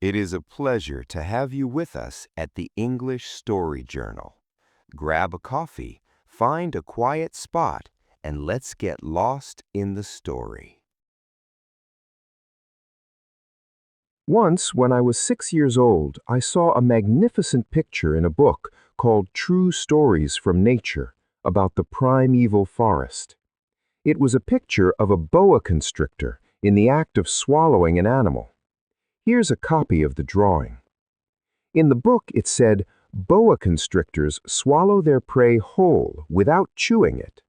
It is a pleasure to have you with us at the English Story Journal. Grab a coffee, find a quiet spot, and let's get lost in the story. Once, when I was 6 years old, I saw a magnificent picture in a book called True Stories from Nature about the primeval forest. It was a picture of a boa constrictor in the act of swallowing an animal. Here's a copy of the drawing. In the book, it said, boa constrictors swallow their prey whole without chewing it.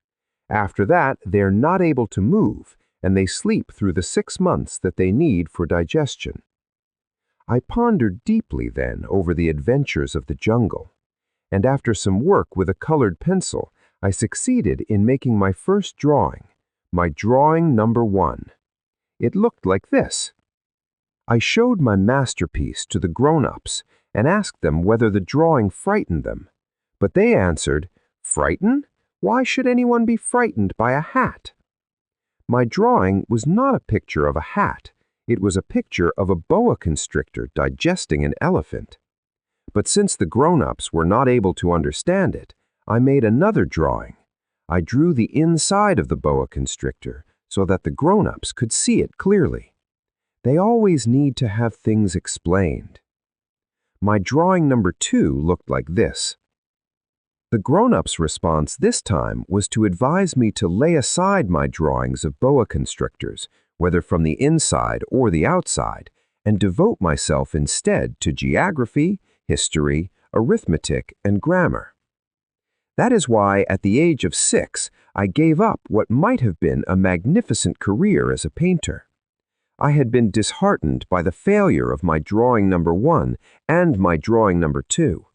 After that, they're not able to move, and they sleep through the 6 months that they need for digestion. I pondered deeply then over the adventures of the jungle, and after some work with a colored pencil, I succeeded in making my first drawing, my drawing number 1. It looked like this. I showed my masterpiece to the grown-ups and asked them whether the drawing frightened them, but they answered, "Frighten? Why should anyone be frightened by a hat?" My drawing was not a picture of a hat. It was a picture of a boa constrictor digesting an elephant. But since the grown-ups were not able to understand it, I made another drawing. I drew the inside of the boa constrictor so that the grown-ups could see it clearly. They always need to have things explained. My drawing number 2 looked like this. The grown-ups' response this time was to advise me to lay aside my drawings of boa constrictors, whether from the inside or the outside, and devote myself instead to geography, history, arithmetic, and grammar. That is why, at the age of 6, I gave up what might have been a magnificent career as a painter. I had been disheartened by the failure of my drawing number 1 and my drawing number 2.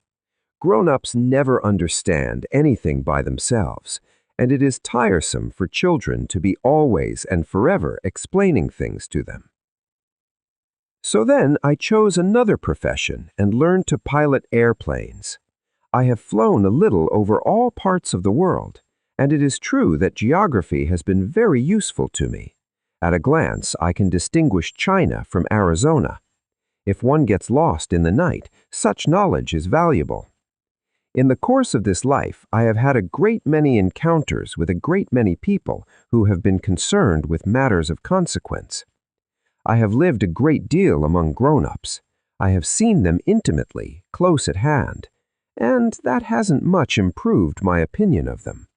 Grown-ups never understand anything by themselves, and it is tiresome for children to be always and forever explaining things to them. So then I chose another profession and learned to pilot airplanes. I have flown a little over all parts of the world, and it is true that geography has been very useful to me. At a glance, I can distinguish China from Arizona. If one gets lost in the night, such knowledge is valuable. In the course of this life, I have had a great many encounters with a great many people who have been concerned with matters of consequence. I have lived a great deal among grown-ups. I have seen them intimately, close at hand, and that hasn't much improved my opinion of them.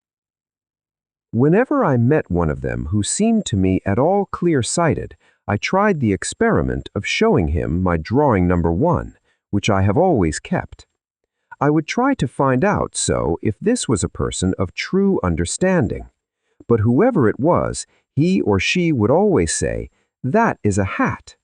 Whenever I met one of them who seemed to me at all clear-sighted, I tried the experiment of showing him my drawing number 1, which I have always kept. I would try to find out so if this was a person of true understanding. But whoever it was, he or she would always say, "That is a hat."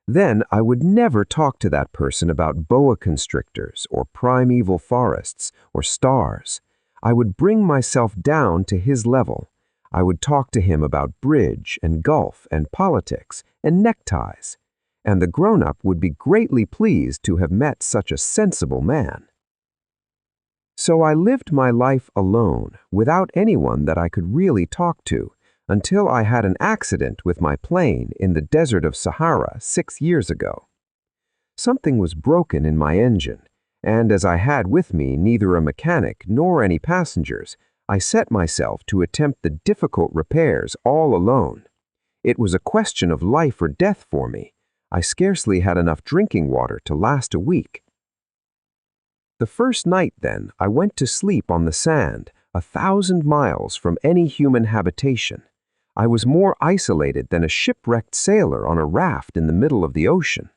Then I would never talk to that person about boa constrictors or primeval forests or stars. I would bring myself down to his level. I would talk to him about bridge and golf and politics and neckties. And the grown-up would be greatly pleased to have met such a sensible man. So I lived my life alone, without anyone that I could really talk to, until I had an accident with my plane in the desert of Sahara 6 years ago. Something was broken in my engine, and as I had with me neither a mechanic nor any passengers, I set myself to attempt the difficult repairs all alone. It was a question of life or death for me. I scarcely had enough drinking water to last a week. The first night, then, I went to sleep on the sand, 1,000 miles from any human habitation. I was more isolated than a shipwrecked sailor on a raft in the middle of the ocean.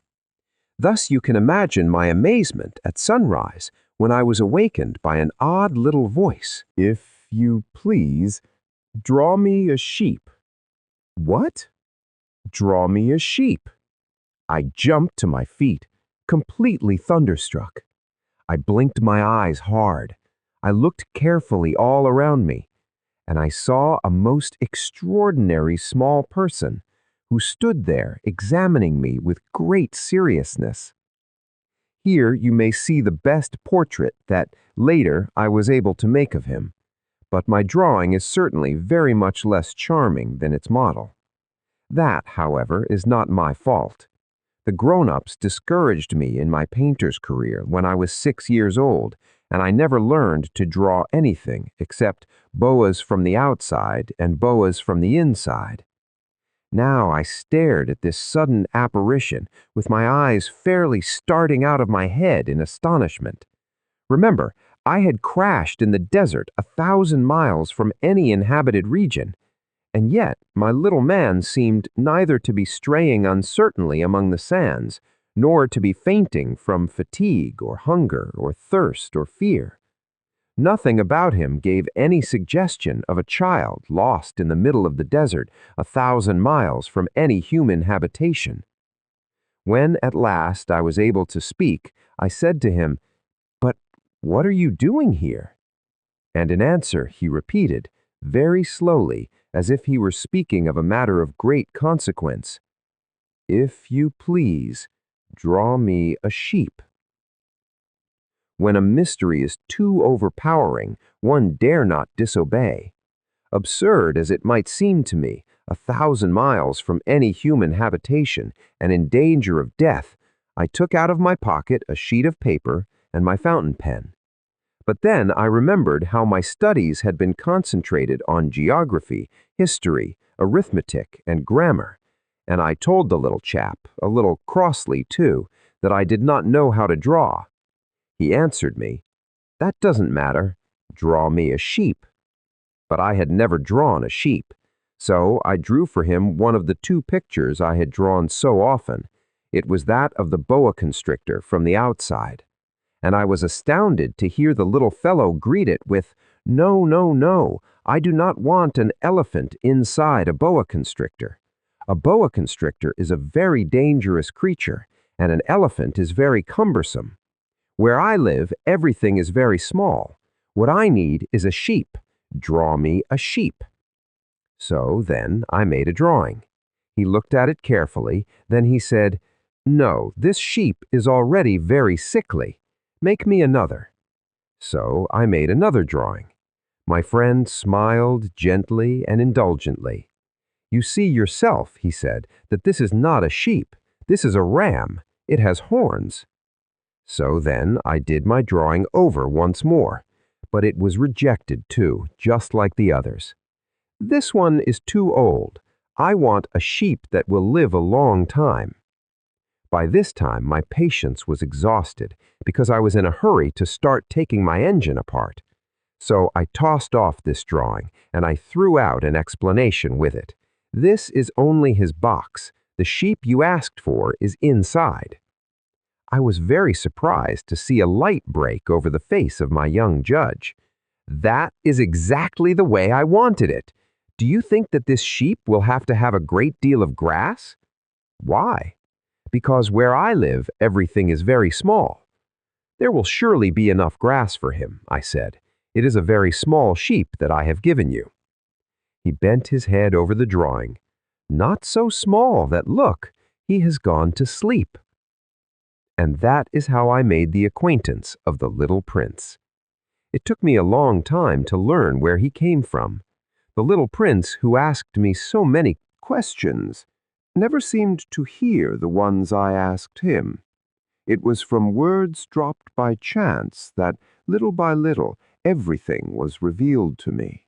Thus you can imagine my amazement at sunrise when I was awakened by an odd little voice. "If you please, draw me a sheep." "What?" "Draw me a sheep." I jumped to my feet, completely thunderstruck. I blinked my eyes hard. I looked carefully all around me, and I saw a most extraordinary small person who stood there examining me with great seriousness. Here you may see the best portrait that, later, I was able to make of him, but my drawing is certainly very much less charming than its model. That, however, is not my fault. The grown-ups discouraged me in my painter's career when I was 6 years old, and I never learned to draw anything except boas from the outside and boas from the inside. Now I stared at this sudden apparition with my eyes fairly starting out of my head in astonishment. Remember, I had crashed in the desert 1,000 miles from any inhabited region, and yet my little man seemed neither to be straying uncertainly among the sands, nor to be fainting from fatigue or hunger or thirst or fear. Nothing about him gave any suggestion of a child lost in the middle of the desert 1,000 miles from any human habitation. When at last I was able to speak, I said to him, "But what are you doing here?" And in answer he repeated, very slowly, as if he were speaking of a matter of great consequence, "If you please, draw me a sheep." When a mystery is too overpowering, one dare not disobey. Absurd as it might seem to me, 1,000 miles from any human habitation and in danger of death, I took out of my pocket a sheet of paper and my fountain pen. But then I remembered how my studies had been concentrated on geography, history, arithmetic, and grammar, and I told the little chap, a little crossly too, that I did not know how to draw. He answered me, "That doesn't matter. Draw me a sheep." But I had never drawn a sheep, so I drew for him one of the 2 pictures I had drawn so often. It was that of the boa constrictor from the outside, and I was astounded to hear the little fellow greet it with, "No, no, no, I do not want an elephant inside a boa constrictor. A boa constrictor is a very dangerous creature, and an elephant is very cumbersome. Where I live, everything is very small. What I need is a sheep. Draw me a sheep." So then I made a drawing. He looked at it carefully, then he said, "No, this sheep is already very sickly. Make me another." So I made another drawing. My friend smiled gently and indulgently. "You see yourself," he said, "that this is not a sheep. This is a ram. It has horns." So then I did my drawing over once more, but it was rejected too, just like the others. "This one is too old. I want a sheep that will live a long time." By this time my patience was exhausted because I was in a hurry to start taking my engine apart. So I tossed off this drawing and I threw out an explanation with it. "This is only his box. The sheep you asked for is inside." I was very surprised to see a light break over the face of my young judge. "That is exactly the way I wanted it. Do you think that this sheep will have to have a great deal of grass?" "Why?" "Because where I live, everything is very small." "There will surely be enough grass for him," I said. "It is a very small sheep that I have given you." He bent his head over the drawing. "Not so small that, look, he has gone to sleep." And that is how I made the acquaintance of the little prince. It took me a long time to learn where he came from. The little prince who asked me so many questions never seemed to hear the ones I asked him. It was from words dropped by chance that, little by little, everything was revealed to me.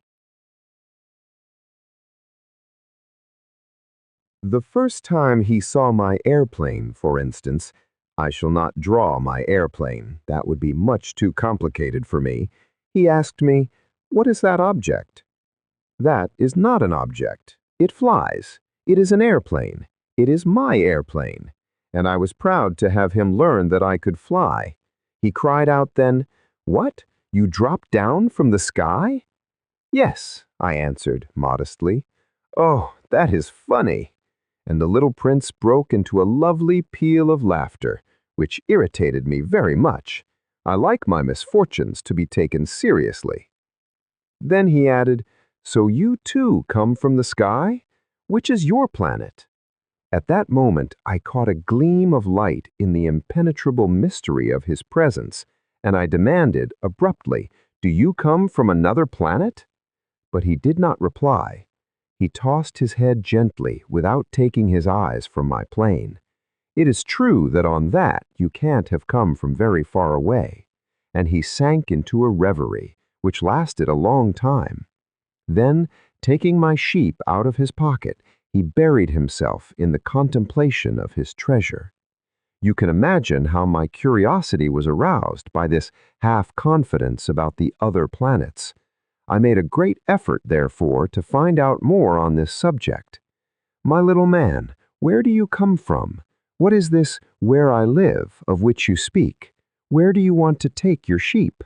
The first time he saw my airplane, for instance, I shall not draw my airplane. That would be much too complicated for me. He asked me, "What is that object?" "That is not an object. It flies. It is an airplane. It is my airplane." And I was proud to have him learn that I could fly. He cried out then, "What? You dropped down from the sky?" "Yes," I answered modestly. "Oh, that is funny." And the little prince broke into a lovely peal of laughter, which irritated me very much. I like my misfortunes to be taken seriously. Then he added, "So you too come from the sky? Which is your planet?" At that moment I caught a gleam of light in the impenetrable mystery of his presence, and I demanded abruptly, "Do you come from another planet?" But he did not reply. He tossed his head gently without taking his eyes from my plane. It is true that on that you can't have come from very far away. And he sank into a reverie, which lasted a long time. Then, taking my sheep out of his pocket, he buried himself in the contemplation of his treasure. You can imagine how my curiosity was aroused by this half-confidence about the other planets. I made a great effort, therefore, to find out more on this subject. "My little man, where do you come from? What is this 'where I live' of which you speak? Where do you want to take your sheep?"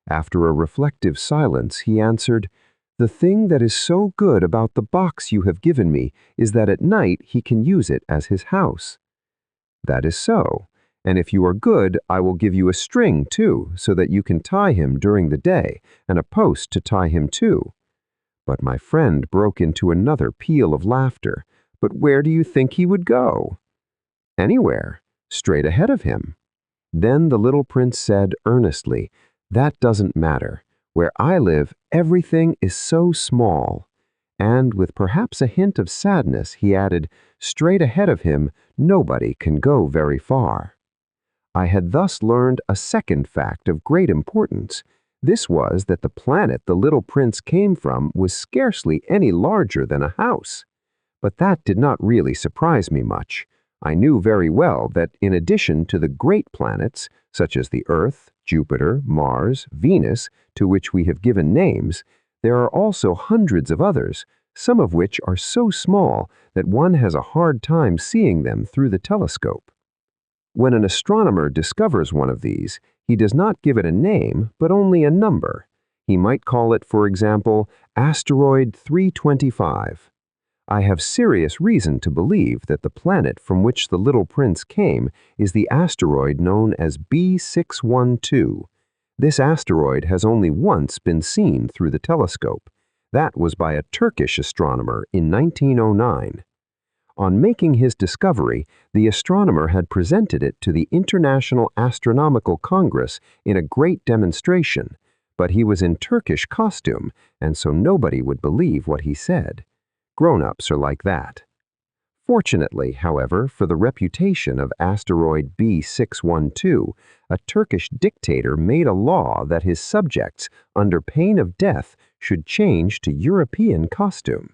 After a reflective silence, he answered, "The thing that is so good about the box you have given me is that at night he can use it as his house." "That is so, and if you are good, I will give you a string, too, so that you can tie him during the day, and a post to tie him to." But my friend broke into another peal of laughter. "But where do you think he would go?" "Anywhere, straight ahead of him." Then the little prince said earnestly, "That doesn't matter. Where I live, everything is so small." And with perhaps a hint of sadness, he added, "Straight ahead of him, nobody can go very far." I had thus learned a second fact of great importance. This was that the planet the little prince came from was scarcely any larger than a house. But that did not really surprise me much. I knew very well that in addition to the great planets, such as the Earth, Jupiter, Mars, Venus, to which we have given names, there are also hundreds of others, some of which are so small that one has a hard time seeing them through the telescope. When an astronomer discovers one of these, he does not give it a name, but only a number. He might call it, for example, asteroid 325. I have serious reason to believe that the planet from which the little prince came is the asteroid known as B612. This asteroid has only once been seen through the telescope. That was by a Turkish astronomer in 1909. On making his discovery, the astronomer had presented it to the International Astronomical Congress in a great demonstration, but he was in Turkish costume, and so nobody would believe what he said. Grown-ups are like that. Fortunately, however, for the reputation of asteroid B612, a Turkish dictator made a law that his subjects, under pain of death, should change to European costume.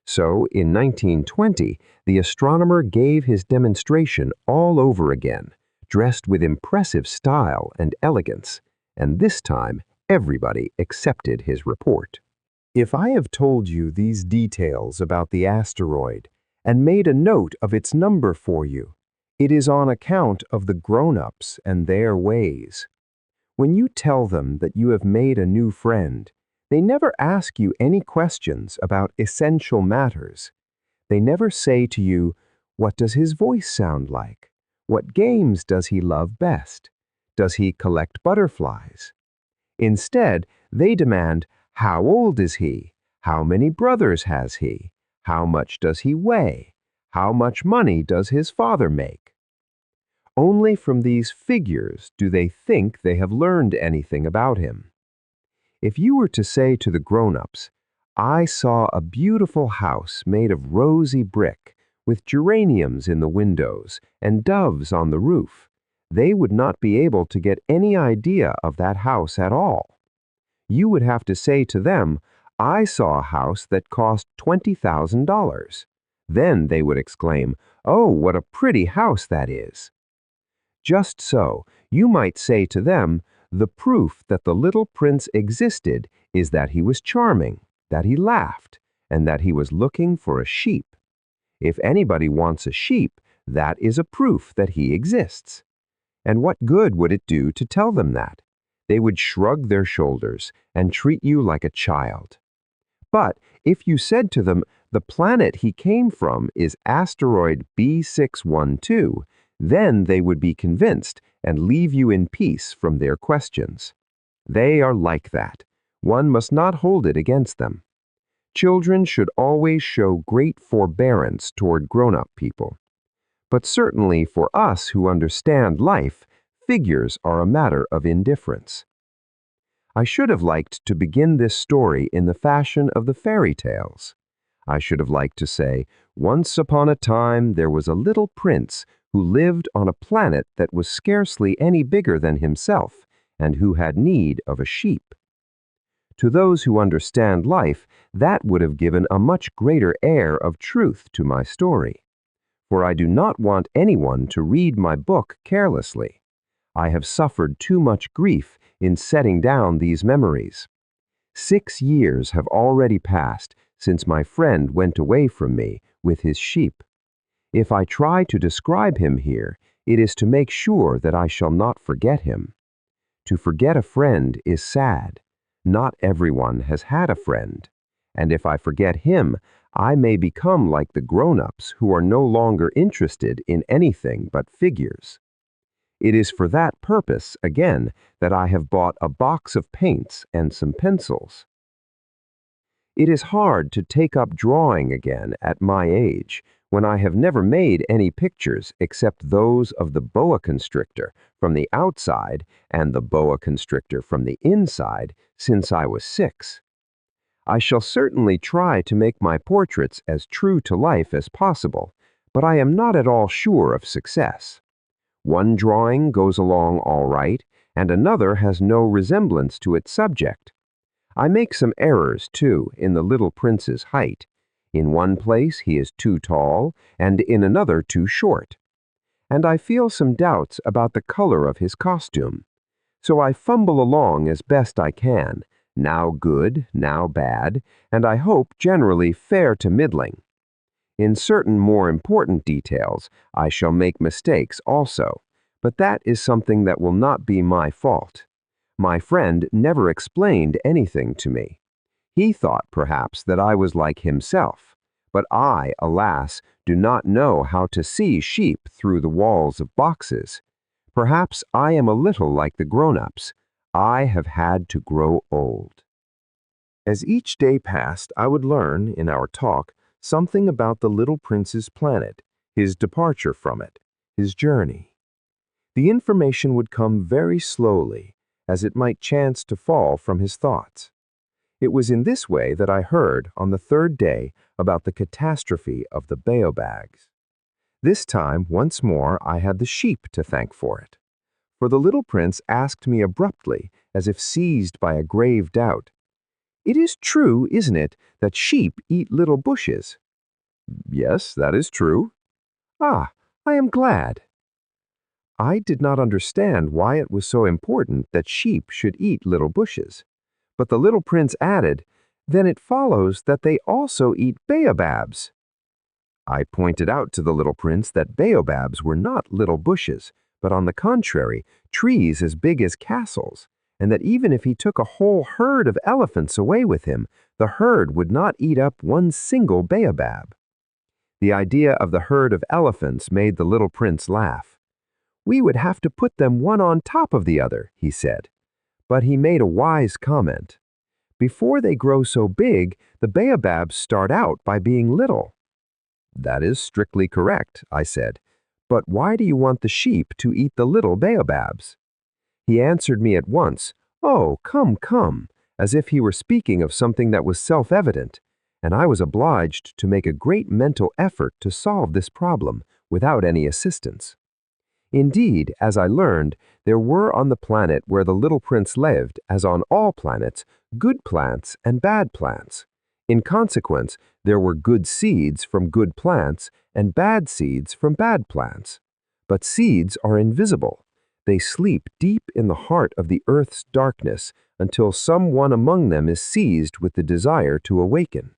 So, in 1920, the astronomer gave his demonstration all over again, dressed with impressive style and elegance, and this time everybody accepted his report. If I have told you these details about the asteroid and made a note of its number for you, it is on account of the grown-ups and their ways. When you tell them that you have made a new friend, they never ask you any questions about essential matters. They never say to you, "What does his voice sound like? What games does he love best? Does he collect butterflies?" Instead, they demand, "How old is he? How many brothers has he? How much does he weigh? How much money does his father make?" Only from these figures do they think they have learned anything about him. If you were to say to the grown-ups, "I saw a beautiful house made of rosy brick, with geraniums in the windows and doves on the roof," they would not be able to get any idea of that house at all. You would have to say to them, "I saw a house that cost $20,000. Then they would exclaim, "Oh, what a pretty house that is." Just so, you might say to them, "The proof that the little prince existed is that he was charming, that he laughed, and that he was looking for a sheep. If anybody wants a sheep, that is a proof that he exists." And what good would it do to tell them that? They would shrug their shoulders and treat you like a child. But if you said to them, "The planet he came from is asteroid B612, then they would be convinced and leave you in peace from their questions. They are like that. One must not hold it against them. Children should always show great forbearance toward grown-up people. But certainly for us who understand life, figures are a matter of indifference. I should have liked to begin this story in the fashion of the fairy tales. I should have liked to say, "Once upon a time there was a little prince who lived on a planet that was scarcely any bigger than himself and who had need of a sheep. To those who understand life, that would have given a much greater air of truth to my story. For I do not want anyone to read my book carelessly. I have suffered too much grief in setting down these memories. 6 years have already passed since my friend went away from me with his sheep. If I try to describe him here, it is to make sure that I shall not forget him. To forget a friend is sad. Not everyone has had a friend, and if I forget him, I may become like the grown-ups who are no longer interested in anything but figures. It is for that purpose, again, that I have bought a box of paints and some pencils. It is hard to take up drawing again at my age, when I have never made any pictures except those of the boa constrictor from the outside and the boa constrictor from the inside since I was 6. I shall certainly try to make my portraits as true to life as possible, but I am not at all sure of success. One drawing goes along all right, and another has no resemblance to its subject. I make some errors, too, in the little prince's height. In one place he is too tall, and in another too short. And I feel some doubts about the color of his costume. So I fumble along as best I can, now good, now bad, and I hope generally fair to middling. In certain more important details, I shall make mistakes also, but that is something that will not be my fault. My friend never explained anything to me. He thought, perhaps, that I was like himself, but I, alas, do not know how to see sheep through the walls of boxes. Perhaps I am a little like the grown-ups. I have had to grow old. As each day passed, I would learn, in our talk, something about the little prince's planet, his departure from it, his journey. The information would come very slowly, as it might chance to fall from his thoughts. It was in this way that I heard, on the 3rd day, about the catastrophe of the baobabs. This time, once more, I had the sheep to thank for it. For the little prince asked me abruptly, as if seized by a grave doubt, "It is true, isn't it, that sheep eat little bushes?" "Yes, that is true." "Ah, I am glad." I did not understand why it was so important that sheep should eat little bushes. But the little prince added, "Then it follows that they also eat baobabs." I pointed out to the little prince that baobabs were not little bushes, but on the contrary, trees as big as castles, and that even if he took a whole herd of elephants away with him, the herd would not eat up one single baobab. The idea of the herd of elephants made the little prince laugh. "We would have to put them one on top of the other," he said. But he made a wise comment. "Before they grow so big, the baobabs start out by being little." "That is strictly correct," I said. "But why do you want the sheep to eat the little baobabs?" He answered me at once, "Oh, come," as if he were speaking of something that was self-evident, and I was obliged to make a great mental effort to solve this problem without any assistance. Indeed, as I learned, there were on the planet where the little prince lived, as on all planets, good plants and bad plants. In consequence, there were good seeds from good plants and bad seeds from bad plants. But seeds are invisible. They sleep deep in the heart of the earth's darkness until some one among them is seized with the desire to awaken.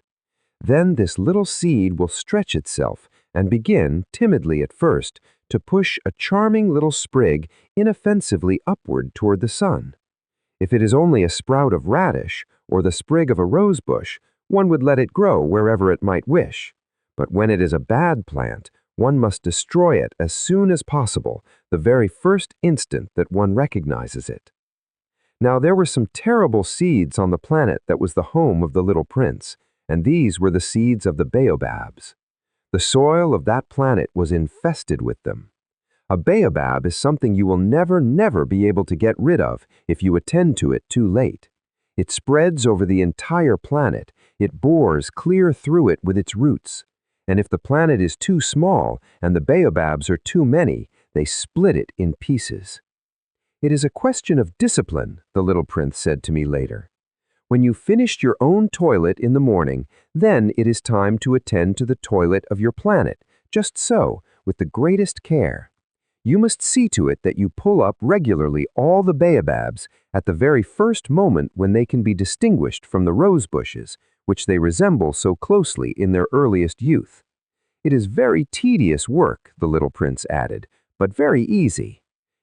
Then this little seed will stretch itself and begin, timidly at first, to push a charming little sprig inoffensively upward toward the sun. If it is only a sprout of radish or the sprig of a rose bush, one would let it grow wherever it might wish. But when it is a bad plant, one must destroy it as soon as possible, the very first instant that one recognizes it. Now there were some terrible seeds on the planet that was the home of the little prince, and these were the seeds of the baobabs. The soil of that planet was infested with them. A baobab is something you will never be able to get rid of if you attend to it too late. It spreads over the entire planet. It bores clear through it with its roots. and if the planet is too small and the baobabs are too many, they split it in pieces. It is a question of discipline, the little prince said to me later. When you finished your own toilet in the morning, then it is time to attend to the toilet of your planet, just so, with the greatest care. You must see to it that you pull up regularly all the baobabs at the very first moment when they can be distinguished from the rose bushes, which they resemble so closely in their earliest youth. It is very tedious work, the little prince added, but very easy.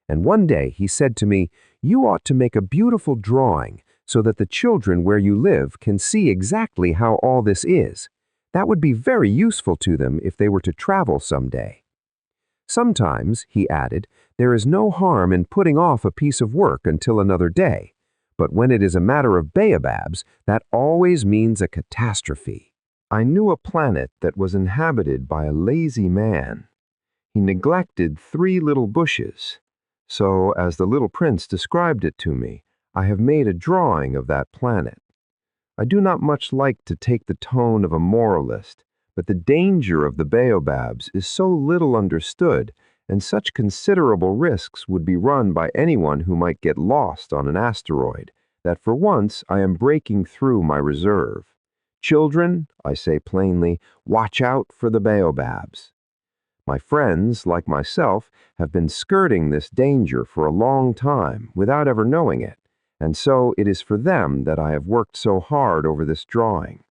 And one day he said to me, "You ought to make a beautiful drawing so that the children where you live can see exactly how all this is. That would be very useful to them if they were to travel someday." Sometimes, he added, there is no harm in putting off a piece of work until another day, but when it is a matter of baobabs, that always means a catastrophe. I knew a planet that was inhabited by a lazy man. He neglected 3 little bushes. So, as the little prince described it to me, I have made a drawing of that planet. I do not much like to take the tone of a moralist, but the danger of the baobabs is so little understood, and such considerable risks would be run by anyone who might get lost on an asteroid, that for once I am breaking through my reserve. Children, I say plainly, watch out for the baobabs. My friends, like myself, have been skirting this danger for a long time without ever knowing it, and so it is for them that I have worked so hard over this drawing.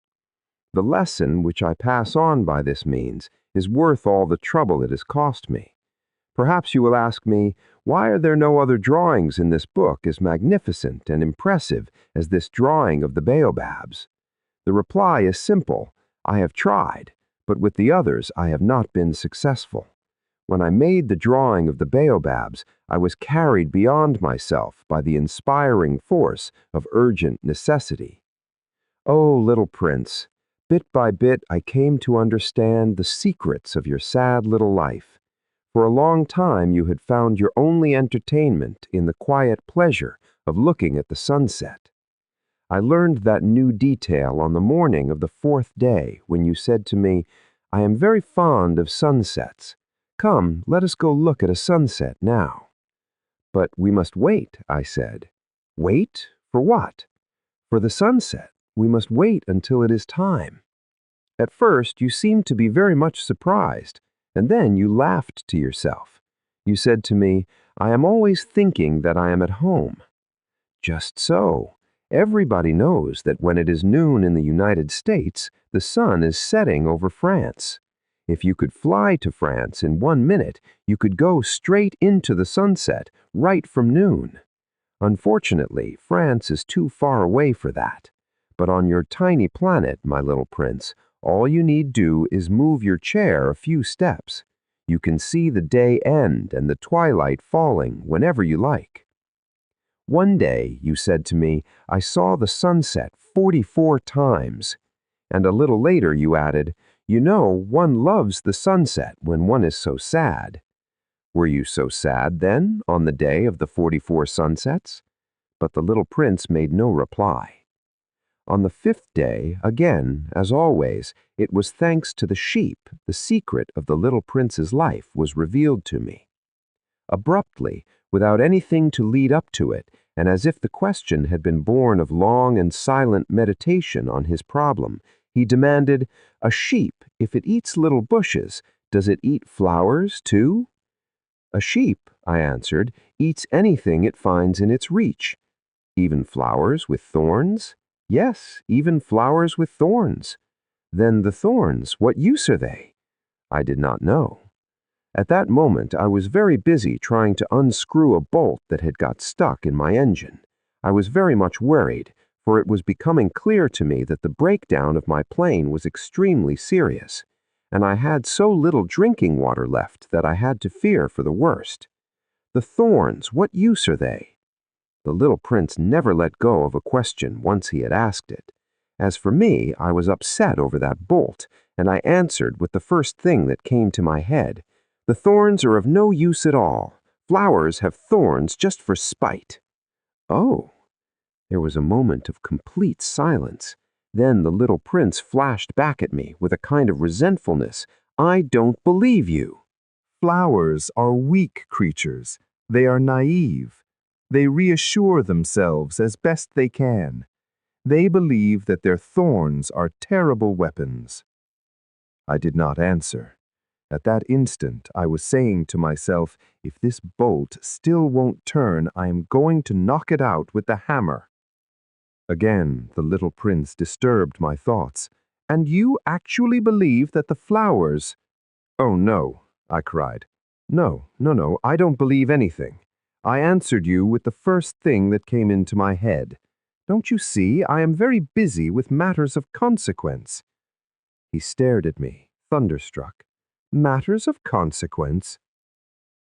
The lesson which I pass on by this means is worth all the trouble it has cost me. Perhaps you will ask me, why are there no other drawings in this book as magnificent and impressive as this drawing of the baobabs? The reply is simple. I have tried, but with the others I have not been successful. When I made the drawing of the baobabs, I was carried beyond myself by the inspiring force of urgent necessity. Oh, little prince, bit by bit I came to understand the secrets of your sad little life. For a long time you had found your only entertainment in the quiet pleasure of looking at the sunset. I learned that new detail on the morning of the 4th day when you said to me, "I am very fond of sunsets. Come, let us go look at a sunset now." "But we must wait," I said. "Wait? For what?" "For the sunset. We must wait until it is time." At first you seemed to be very much surprised, and then you laughed to yourself. You said to me, "I am always thinking that I am at home." Just so. Everybody knows that when it is noon in the United States, the sun is setting over France. If you could fly to France in 1 minute, you could go straight into the sunset right from noon. Unfortunately, France is too far away for that. But on your tiny planet, my little prince, all you need do is move your chair a few steps. You can see the day end and the twilight falling whenever you like. One day, you said to me, I saw the sunset 44 times. And a little later you added, "You know, one loves the sunset when one is so sad." Were you so sad, then, on the day of the 44 sunsets? But the little prince made no reply. On the 5th day, again, as always, it was thanks to the sheep the secret of the little prince's life was revealed to me. Abruptly, without anything to lead up to it, and as if the question had been born of long and silent meditation on his problem, he demanded, "A sheep, if it eats little bushes, does it eat flowers, too?" "A sheep," I answered, "eats anything it finds in its reach." "Even flowers with thorns?" "Yes, even flowers with thorns." "Then the thorns, what use are they?" I did not know. At that moment I was very busy trying to unscrew a bolt that had got stuck in my engine. I was very much worried, for it was becoming clear to me that the breakdown of my plane was extremely serious, and I had so little drinking water left that I had to fear for the worst. "The thorns, what use are they?" The little prince never let go of a question once he had asked it. As for me, I was upset over that bolt, and I answered with the first thing that came to my head. "The thorns are of no use at all. Flowers have thorns just for spite." "Oh." There was a moment of complete silence. Then the little prince flashed back at me with a kind of resentfulness. "I don't believe you." Flowers are weak creatures. They are naive. They reassure themselves as best they can. They believe that their thorns are terrible weapons. I did not answer. At that instant, I was saying to myself, if this bolt still won't turn, I am going to knock it out with the hammer. Again, the little prince disturbed my thoughts. "And you actually believe that the flowers—" "Oh, no," I cried. No, I don't believe anything. I answered you with the first thing that came into my head. Don't you see, I am very busy with matters of consequence." He stared at me, thunderstruck. "Matters of consequence?"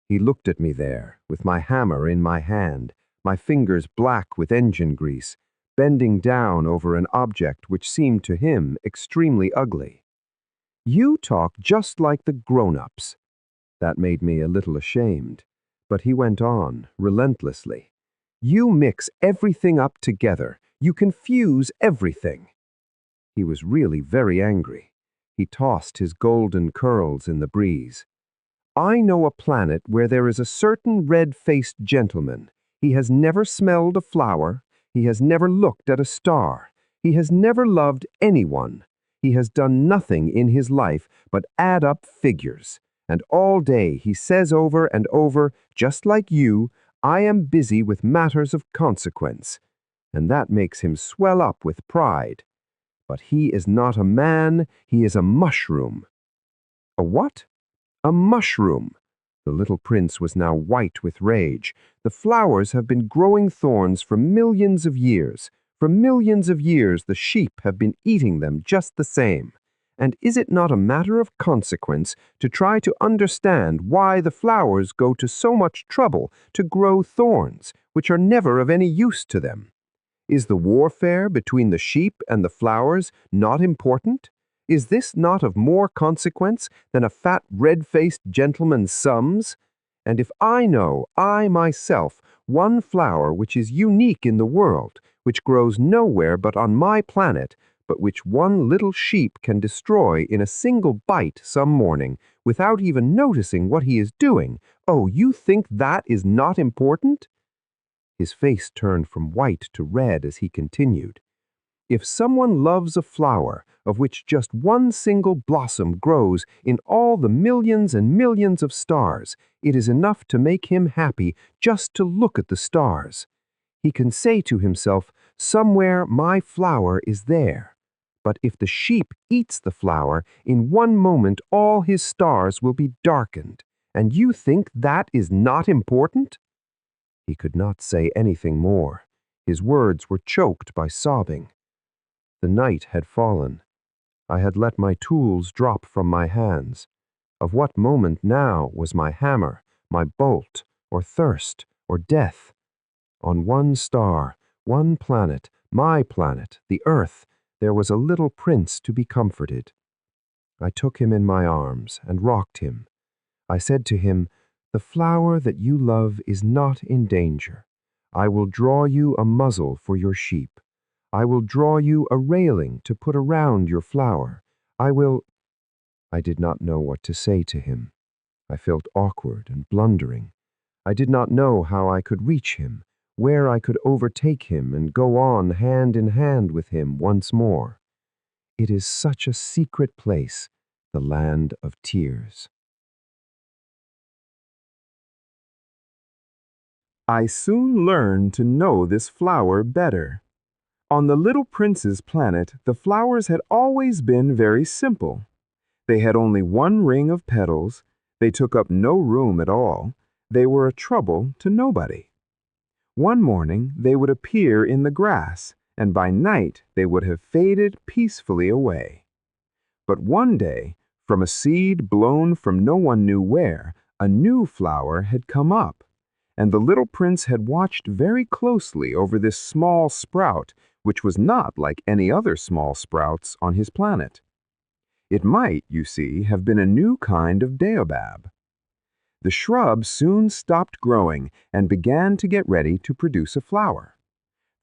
He looked at me there, with my hammer in my hand, my fingers black with engine grease, bending down over an object which seemed to him extremely ugly. "You talk just like the grown-ups." That made me a little ashamed, but he went on, relentlessly. "You mix everything up together. You confuse everything." He was really very angry. He tossed his golden curls in the breeze. "I know a planet where there is a certain red-faced gentleman. He has never smelled a flower. He has never looked at a star. He has never loved anyone. He has done nothing in his life but add up figures. And all day he says over and over, just like you, 'I am busy with matters of consequence.' And that makes him swell up with pride. But he is not a man, he is a mushroom." "A what?" "A mushroom." The little prince was now white with rage. "The flowers have been growing thorns for millions of years. For millions of years the sheep have been eating them just the same. And is it not a matter of consequence to try to understand why the flowers go to so much trouble to grow thorns, which are never of any use to them? Is the warfare between the sheep and the flowers not important? Is this not of more consequence than a fat red-faced gentleman's sums? And if I know, I myself, one flower which is unique in the world, which grows nowhere but on my planet, but which one little sheep can destroy in a single bite some morning, without even noticing what he is doing, oh, you think that is not important?" His face turned from white to red as he continued. "If someone loves a flower, of which just one single blossom grows in all the millions and millions of stars, it is enough to make him happy just to look at the stars. He can say to himself, 'Somewhere my flower is there.' But if the sheep eats the flower, in one moment all his stars will be darkened. And you think that is not important?" He could not say anything more. His words were choked by sobbing. The night had fallen. I had let my tools drop from my hands. Of what moment now was my hammer, my bolt, or thirst, or death? On one star, one planet, my planet, the earth, there was a little prince to be comforted. I took him in my arms and rocked him. I said to him, "The flower that you love is not in danger. I will draw you a muzzle for your sheep. I will draw you a railing to put around your flower. I will—" I did not know what to say to him. I felt awkward and blundering. I did not know how I could reach him, where I could overtake him and go on hand in hand with him once more. It is such a secret place, the land of tears. I soon learned to know this flower better. On the little prince's planet, the flowers had always been very simple. They had only one ring of petals. They took up no room at all. They were a trouble to nobody. One morning they would appear in the grass, and by night they would have faded peacefully away. But one day, from a seed blown from no one knew where, a new flower had come up, and the little prince had watched very closely over this small sprout, which was not like any other small sprouts on his planet. It might, you see, have been a new kind of baobab. The shrub soon stopped growing and began to get ready to produce a flower.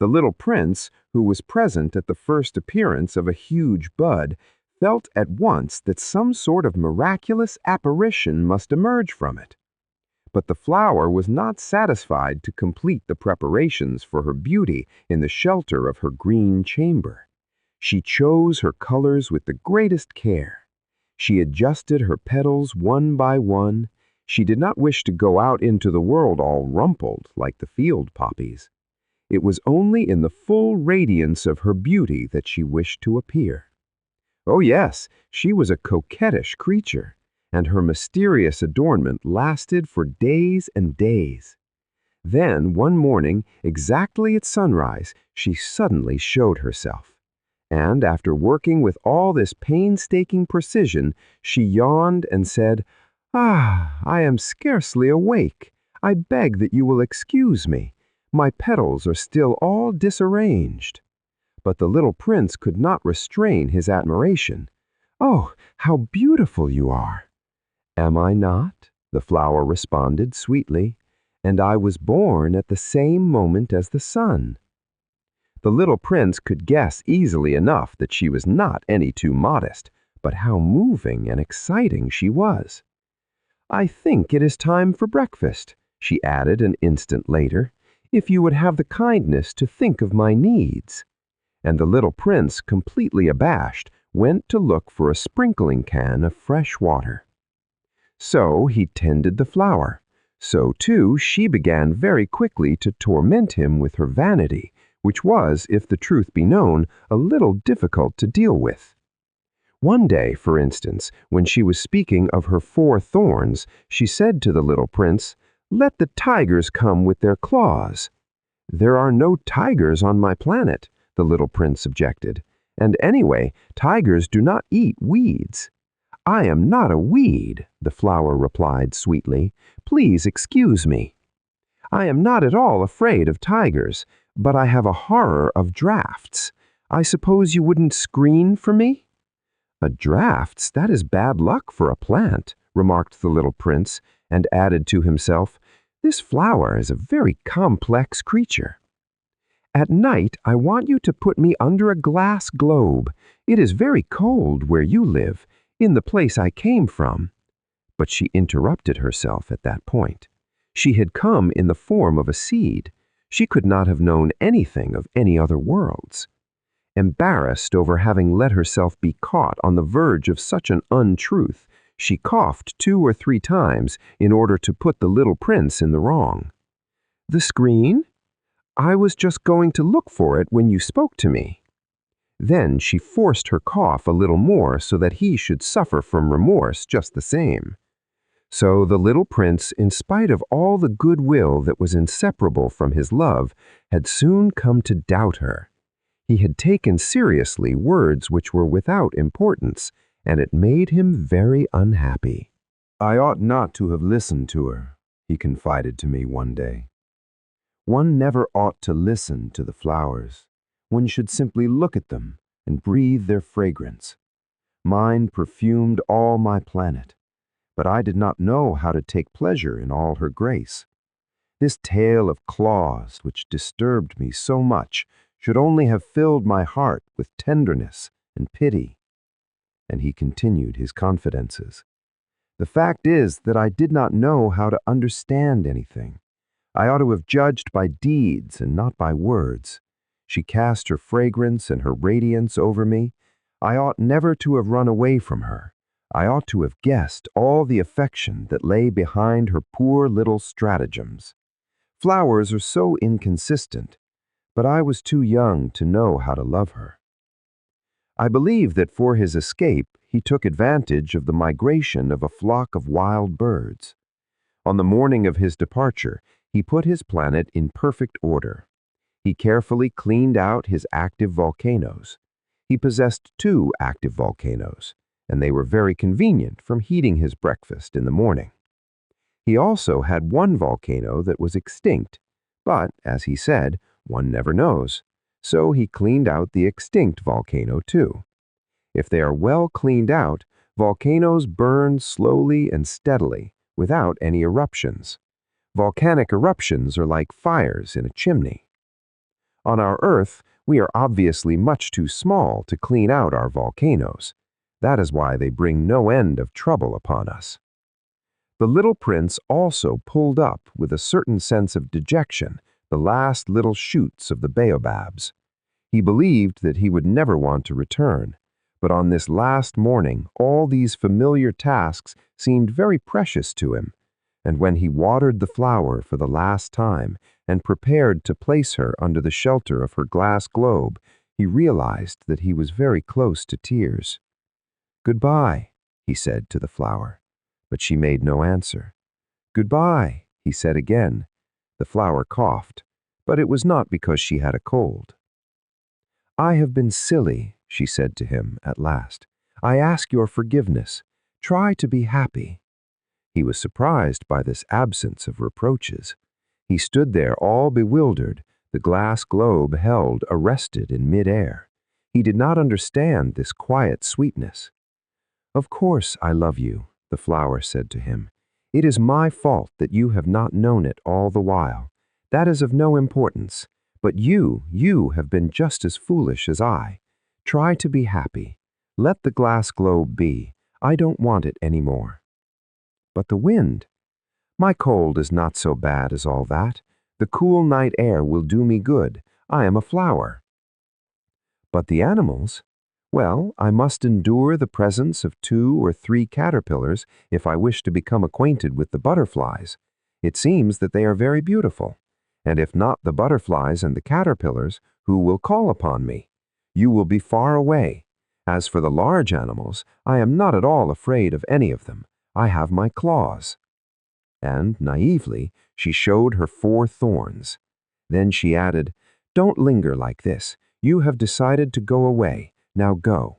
The little prince, who was present at the first appearance of a huge bud, felt at once that some sort of miraculous apparition must emerge from it. But the flower was not satisfied to complete the preparations for her beauty in the shelter of her green chamber. She chose her colors with the greatest care. She adjusted her petals one by one. She did not wish to go out into the world all rumpled like the field poppies. It was only in the full radiance of her beauty that she wished to appear. Oh yes, she was a coquettish creature, and her mysterious adornment lasted for days and days. Then, one morning, exactly at sunrise, she suddenly showed herself. And after working with all this painstaking precision, she yawned and said, "Ah, I am scarcely awake. I beg that you will excuse me. My petals are still all disarranged." But the little prince could not restrain his admiration. "Oh, how beautiful you are!" "Am I not?" the flower responded sweetly. "And I was born at the same moment as the sun." The little prince could guess easily enough that she was not any too modest, but how moving and exciting she was. "I think it is time for breakfast," she added an instant later, "if you would have the kindness to think of my needs." And the little prince, completely abashed, went to look for a sprinkling can of fresh water. So he tended the flower. So, too, she began very quickly to torment him with her vanity, which was, if the truth be known, a little difficult to deal with. One day, for instance, when she was speaking of her 4 thorns, she said to the little prince, "Let the tigers come with their claws." "There are no tigers on my planet," the little prince objected. "And anyway, tigers do not eat weeds." "I am not a weed," the flower replied sweetly. "Please excuse me. I am not at all afraid of tigers, but I have a horror of drafts. I suppose you wouldn't screen for me?" "A drafts? That is bad luck for a plant," remarked the little prince, and added to himself, "This flower is a very complex creature. At night, I want you to put me under a glass globe. It is very cold where you live, in the place I came from." But she interrupted herself at that point. She had come in the form of a seed. She could not have known anything of any other worlds. Embarrassed over having let herself be caught on the verge of such an untruth, she coughed 2 or 3 times in order to put the little prince in the wrong. "The screen? I was just going to look for it when you spoke to me." Then she forced her cough a little more so that he should suffer from remorse just the same. So the little prince, in spite of all the goodwill that was inseparable from his love, had soon come to doubt her. He had taken seriously words which were without importance, and it made him very unhappy. "I ought not to have listened to her," he confided to me one day. "One never ought to listen to the flowers. One should simply look at them and breathe their fragrance. Mine perfumed all my planet, but I did not know how to take pleasure in all her grace. This tale of claws, which disturbed me so much, should only have filled my heart with tenderness and pity." And he continued his confidences. "The fact is that I did not know how to understand anything. I ought to have judged by deeds and not by words. She cast her fragrance and her radiance over me. I ought never to have run away from her. I ought to have guessed all the affection that lay behind her poor little stratagems. Flowers are so inconsistent, but I was too young to know how to love her. I believe that for his escape, he took advantage of the migration of a flock of wild birds. On the morning of his departure, he put his planet in perfect order. He carefully cleaned out his active volcanoes. He possessed 2 active volcanoes, and they were very convenient from heating his breakfast in the morning. He also had 1 volcano that was extinct, but, as he said, one never knows. So he cleaned out the extinct volcano too. If they are well cleaned out, volcanoes burn slowly and steadily, without any eruptions. Volcanic eruptions are like fires in a chimney. On our Earth, we are obviously much too small to clean out our volcanoes. That is why they bring no end of trouble upon us." The little prince also pulled up with a certain sense of dejection the last little shoots of the baobabs. He believed that he would never want to return, but on this last morning all these familiar tasks seemed very precious to him, and when he watered the flower for the last time and prepared to place her under the shelter of her glass globe, he realized that he was very close to tears. "Goodbye," he said to the flower, but she made no answer. "Goodbye," he said again. The flower coughed, but it was not because she had a cold. "I have been silly," she said to him at last. "I ask your forgiveness. Try to be happy." He was surprised by this absence of reproaches. He stood there all bewildered, the glass globe held arrested in mid-air. He did not understand this quiet sweetness. "Of course I love you," the flower said to him. "It is my fault that you have not known it all the while. That is of no importance. But you have been just as foolish as I. Try to be happy. Let the glass globe be. I don't want it any more." "But the wind?" "My cold is not so bad as all that. The cool night air will do me good. I am a flower." "But the animals? Well, I must endure the presence of 2 or 3 caterpillars if I wish to become acquainted with the butterflies. It seems that they are very beautiful. And if not the butterflies and the caterpillars, who will call upon me? You will be far away. As for the large animals, I am not at all afraid of any of them. I have my claws." And, naively, she showed her 4 thorns. Then she added, "Don't linger like this. You have decided to go away. Now go."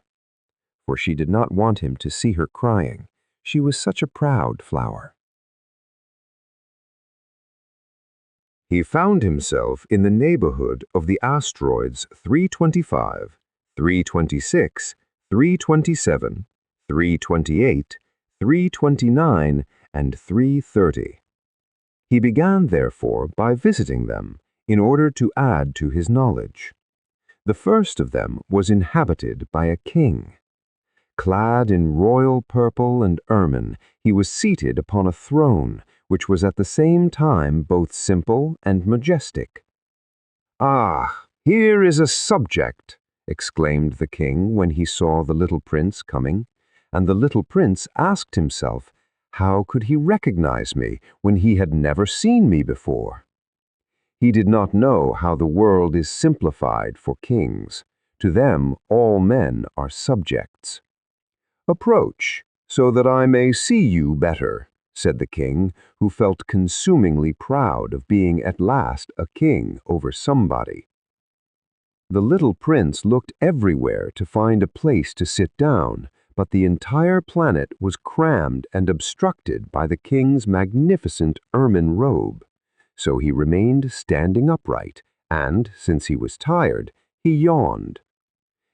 For she did not want him to see her crying. She was such a proud flower. He found himself in the neighborhood of the asteroids 325, 326, 327, 328, 329, and 330. He began, therefore, by visiting them in order to add to his knowledge. The first of them was inhabited by a king. Clad in royal purple and ermine, he was seated upon a throne which was at the same time both simple and majestic. "Ah, here is a subject!" exclaimed the king when he saw the little prince coming, and the little prince asked himself, how could he recognize me when he had never seen me before? He did not know how the world is simplified for kings. To them all men are subjects. "Approach, so that I may see you better," said the king, who felt consumingly proud of being at last a king over somebody. The little prince looked everywhere to find a place to sit down, but the entire planet was crammed and obstructed by the king's magnificent ermine robe. So he remained standing upright, and, since he was tired, he yawned.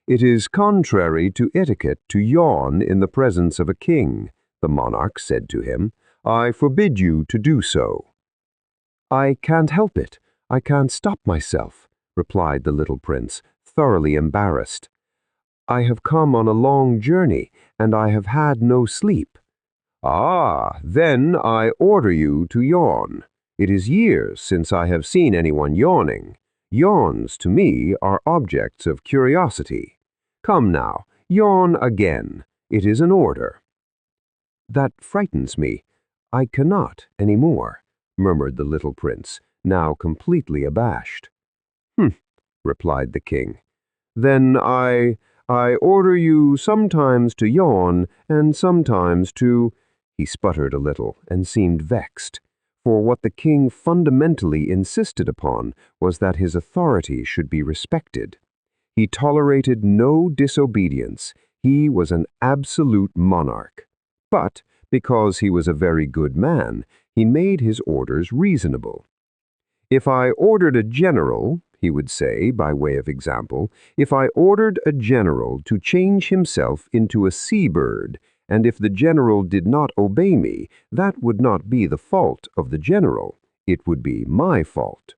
"It is contrary to etiquette to yawn in the presence of a king," the monarch said to him. "I forbid you to do so." "I can't help it. I can't stop myself," replied the little prince, thoroughly embarrassed. "I have come on a long journey, and I have had no sleep." "Ah, then I order you to yawn. It is years since I have seen anyone yawning. Yawns, to me, are objects of curiosity. Come now, yawn again. It is an order." "That frightens me. I cannot any more," murmured the little prince, now completely abashed. "Humph," replied the king. "Then I order you sometimes to yawn and sometimes to—" He sputtered a little and seemed vexed, for what the king fundamentally insisted upon was that his authority should be respected. He tolerated no disobedience. He was an absolute monarch. But, because he was a very good man, he made his orders reasonable. "If I ordered a general," he would say, by way of example, "if I ordered a general to change himself into a seabird, and if the general did not obey me, that would not be the fault of the general. It would be my fault."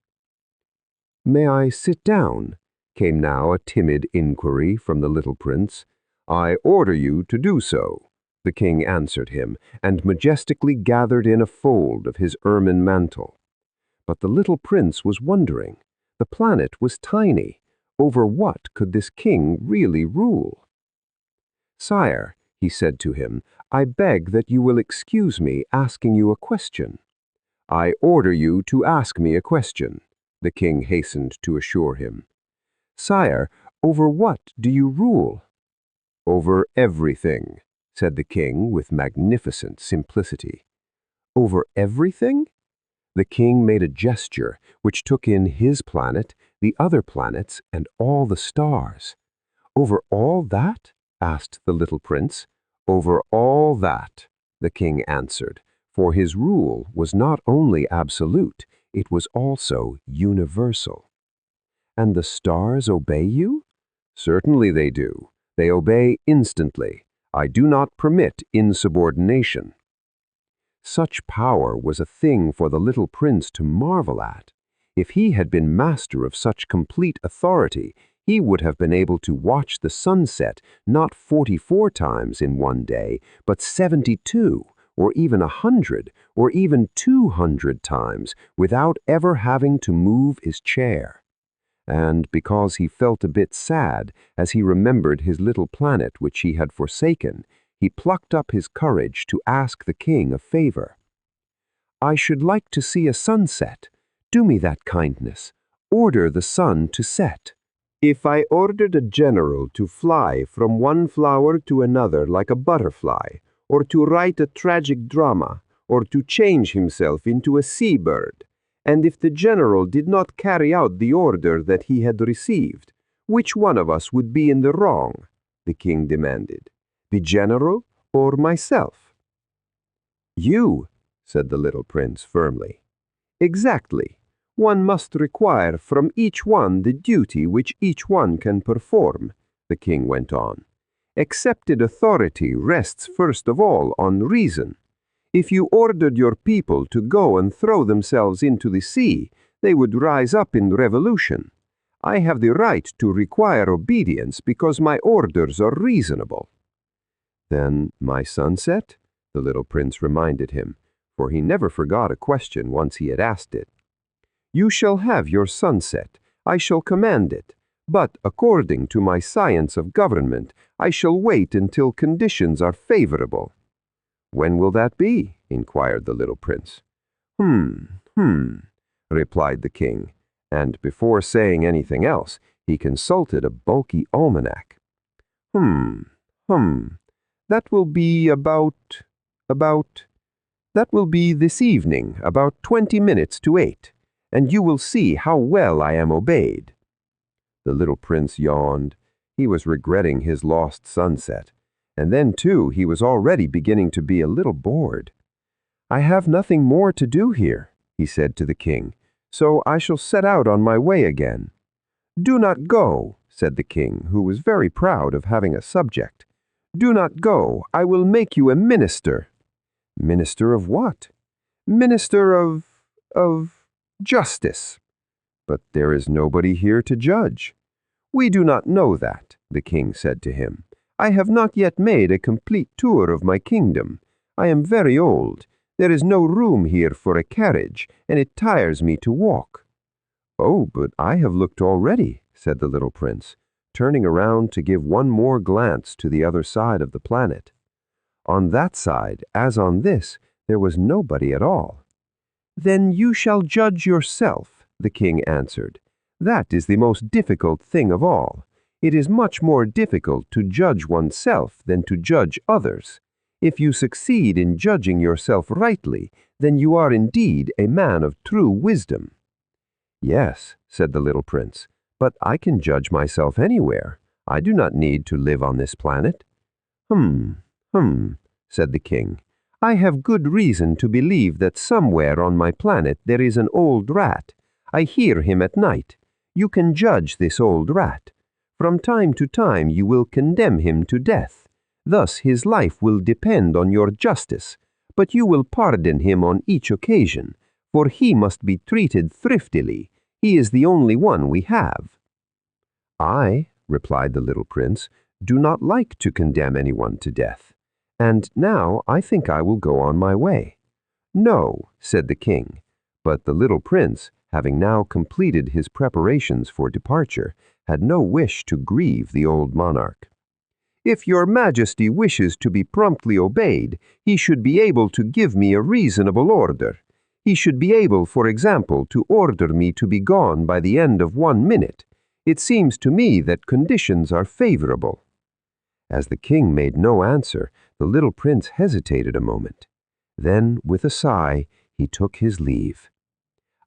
"May I sit down?" came now a timid inquiry from the little prince. "I order you to do so," the king answered him, and majestically gathered in a fold of his ermine mantle. But the little prince was wondering. The planet was tiny. Over what could this king really rule? "Sire," he said to him, "I beg that you will excuse me asking you a question." "I order you to ask me a question," the king hastened to assure him. "Sire, over what do you rule?" "Over everything," said the king with magnificent simplicity. "Over everything?" The king made a gesture which took in his planet, the other planets, and all the stars. "Over all that?" asked the little prince. "Over all that," the king answered, for his rule was not only absolute, it was also universal. "And the stars obey you?" "Certainly they do. They obey instantly. I do not permit insubordination." Such power was a thing for the little prince to marvel at. If he had been master of such complete authority, he would have been able to watch the sunset not 44 times in one day, but 72, or even 100, or even 200 times, without ever having to move his chair. And because he felt a bit sad as he remembered his little planet which he had forsaken, he plucked up his courage to ask the king a favor. "I should like to see a sunset. Do me that kindness. Order the sun to set." If I ordered a general to fly from one flower to another like a butterfly, or to write a tragic drama, or to change himself into a seabird, and if the general did not carry out the order that he had received, which one of us would be in the wrong? The king demanded. The general or myself? "You," said the little prince firmly. "Exactly. One must require from each one the duty which each one can perform," the king went on. "Accepted authority rests first of all on reason. If you ordered your people to go and throw themselves into the sea, they would rise up in revolution. I have the right to require obedience because my orders are reasonable." "Then my sunset?" the little prince reminded him, for he never forgot a question once he had asked it. "You shall have your sunset. I shall command it. But according to my science of government, I shall wait until conditions are favorable." "When will that be?" inquired the little prince. Replied the king, and before saying anything else, he consulted a bulky almanac. That will be that will be this evening, about 20 minutes to 8, and you will see how well I am obeyed." The little prince yawned. He was regretting his lost sunset, and then, too, he was already beginning to be a little bored. "I have nothing more to do here," he said to the king, "so I shall set out on my way again." "Do not go," said the king, who was very proud of having a subject. "Do not go. I will make you a minister." "Minister of what?" "Minister of justice." "But there is nobody here to judge." "We do not know that," the king said to him. "I have not yet made a complete tour of my kingdom. I am very old. There is no room here for a carriage, and it tires me to walk." "Oh, but I have looked already," said the little prince, turning around to give one more glance to the other side of the planet. On that side, as on this, there was nobody at all. "Then you shall judge yourself," the king answered. "That is the most difficult thing of all. It is much more difficult to judge oneself than to judge others. If you succeed in judging yourself rightly, then you are indeed a man of true wisdom." "Yes," said the little prince, "but I can judge myself anywhere. I do not need to live on this planet." Said the king. "I have good reason to believe that somewhere on my planet there is an old rat. I hear him at night. You can judge this old rat. From time to time you will condemn him to death. Thus his life will depend on your justice, but you will pardon him on each occasion, for he must be treated thriftily. He is the only one we have." "I," replied the little prince, "do not like to condemn anyone to death, and now I think I will go on my way." "No," said the king, but the little prince, having now completed his preparations for departure, had no wish to grieve the old monarch. "If your majesty wishes to be promptly obeyed, he should be able to give me a reasonable order. He should be able, for example, to order me to be gone by the end of 1 minute. It seems to me that conditions are favorable." As the king made no answer, the little prince hesitated a moment. Then, with a sigh, he took his leave.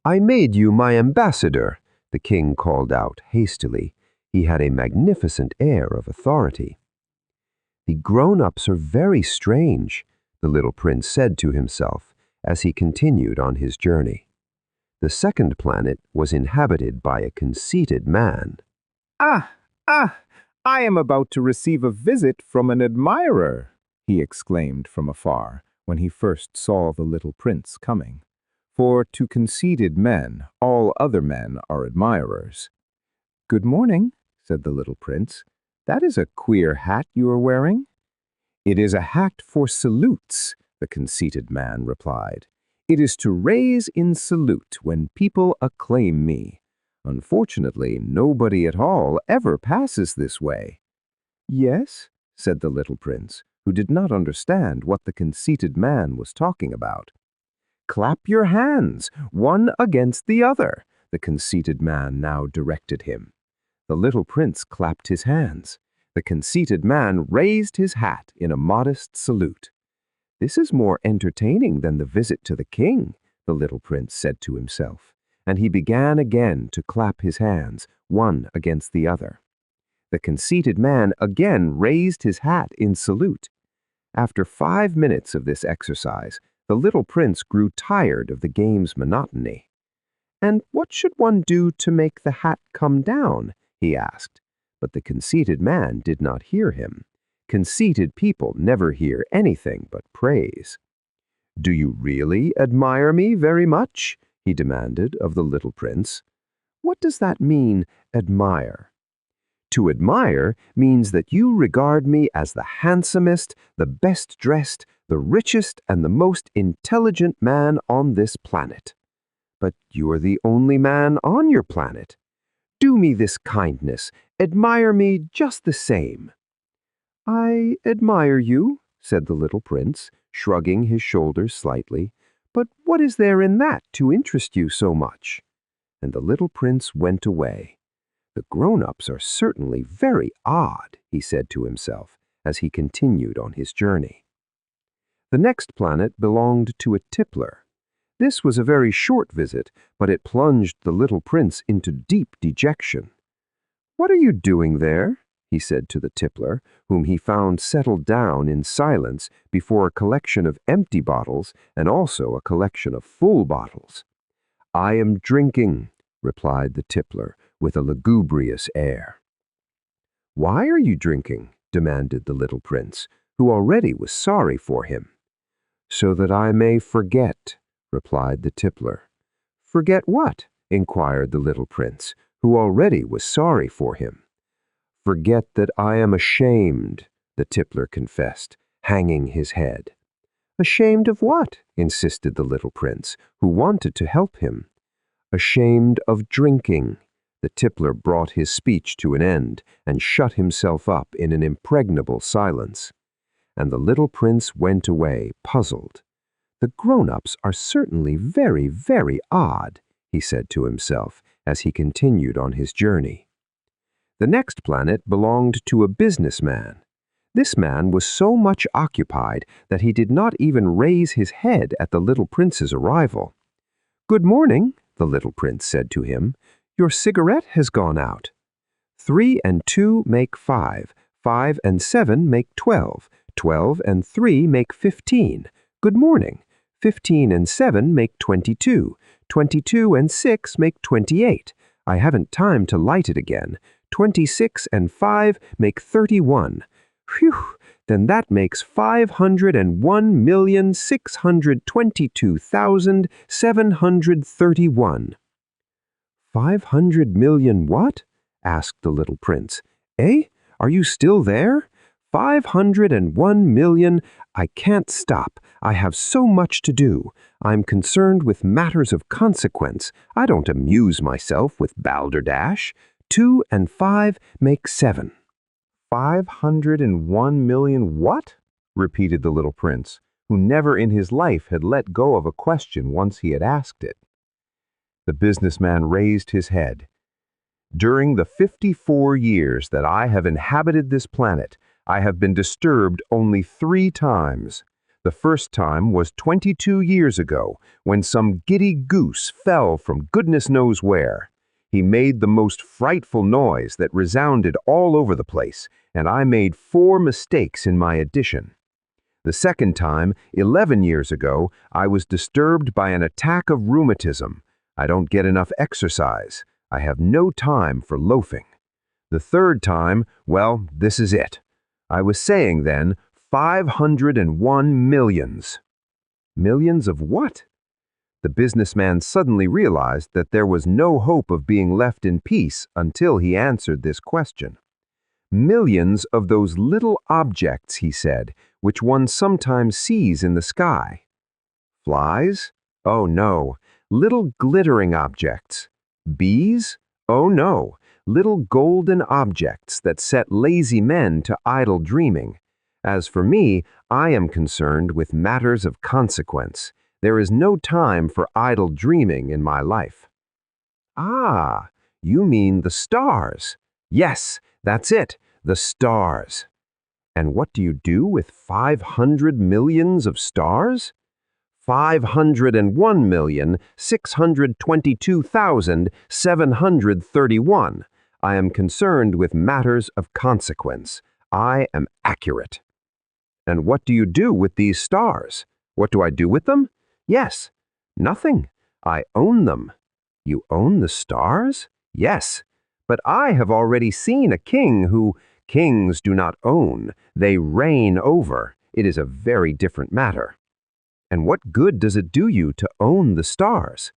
"I made you my ambassador," the king called out hastily. He had a magnificent air of authority. "The grown-ups are very strange," the little prince said to himself as he continued on his journey. The second planet was inhabited by a conceited man. "Ah, I am about to receive a visit from an admirer," he exclaimed from afar when he first saw the little prince coming. For to conceited men, all other men are admirers. "Good morning," said the little prince. "That is a queer hat you are wearing." "It is a hat for salutes," the conceited man replied. "It is to raise in salute when people acclaim me. Unfortunately, nobody at all ever passes this way." "Yes," said the little prince, who did not understand what the conceited man was talking about. "Clap your hands, one against the other," the conceited man now directed him. The little prince clapped his hands. The conceited man raised his hat in a modest salute. "This is more entertaining than the visit to the king," the little prince said to himself, and he began again to clap his hands, one against the other. The conceited man again raised his hat in salute. After 5 minutes of this exercise, the little prince grew tired of the game's monotony. "And what should one do to make the hat come down?" he asked. But the conceited man did not hear him. Conceited people never hear anything but praise. "Do you really admire me very much?" he demanded of the little prince. "What does that mean, admire?" "To admire means that you regard me as the handsomest, the best dressed, the richest, and the most intelligent man on this planet. But you're the only man on your planet. Do me this kindness, admire me just the same." "I admire you," said the little prince, shrugging his shoulders slightly. "But what is there in that to interest you so much?" And the little prince went away. "The grown-ups are certainly very odd," he said to himself as he continued on his journey. The next planet belonged to a tippler. This was a very short visit, but it plunged the little prince into deep dejection. "What are you doing there?" he said to the tippler, whom he found settled down in silence before a collection of empty bottles and also a collection of full bottles. "I am drinking," replied the tippler with a lugubrious air. "Why are you drinking?" demanded the little prince, who already was sorry for him. "So that I may forget," replied the tippler. "Forget what?" inquired the little prince, who already was sorry for him. "Forget that I am ashamed," the tippler confessed, hanging his head. "Ashamed of what?" insisted the little prince, who wanted to help him. "Ashamed of drinking." The tippler brought his speech to an end and shut himself up in an impregnable silence. And the little prince went away, puzzled. "The grown-ups are certainly very, very odd," he said to himself as he continued on his journey. The next planet belonged to a businessman. This man was so much occupied that he did not even raise his head at the little prince's arrival. "Good morning," the little prince said to him. "Your cigarette has gone out." 3 and 2 make 5. 5 and 7 make 12. 12 and 3 make 15. Good morning. 15 and 7 make 22. 22 and 6 make 28. I haven't time to light it again. 26 and 5 make 31. Phew! Then that makes 501,622,731. 500 million what? Asked the little prince. Eh? Are you still there? 501 million. I can't stop. I have so much to do. I'm concerned with matters of consequence. I don't amuse myself with balderdash. 2 and 5 make 7. 501 million what? Repeated the little prince, who never in his life had let go of a question once he had asked it. The businessman raised his head. During the 54 years that I have inhabited this planet, I have been disturbed only 3 times. The first time was 22 years ago, when some giddy goose fell from goodness knows where. He made the most frightful noise that resounded all over the place, and I made 4 mistakes in my addition. The second time, 11 years ago, I was disturbed by an attack of rheumatism. I don't get enough exercise. I have no time for loafing. The third time, well, this is it. I was saying then, 501 millions. Millions of what? The businessman suddenly realized that there was no hope of being left in peace until he answered this question. Millions of those little objects, he said, which one sometimes sees in the sky. Flies? Oh no, little glittering objects. Bees? Oh no, little golden objects that set lazy men to idle dreaming. As for me, I am concerned with matters of consequence. There is no time for idle dreaming in my life. Ah, you mean the stars. Yes, that's it, the stars. And what do you do with 500 millions of stars? 501,622,731. I am concerned with matters of consequence. I am accurate. And what do you do with these stars? What do I do with them? Yes, nothing. I own them. You own the stars? Yes, but I have already seen a king who kings do not own, they reign over. It is a very different matter. And what good does it do you to own the stars?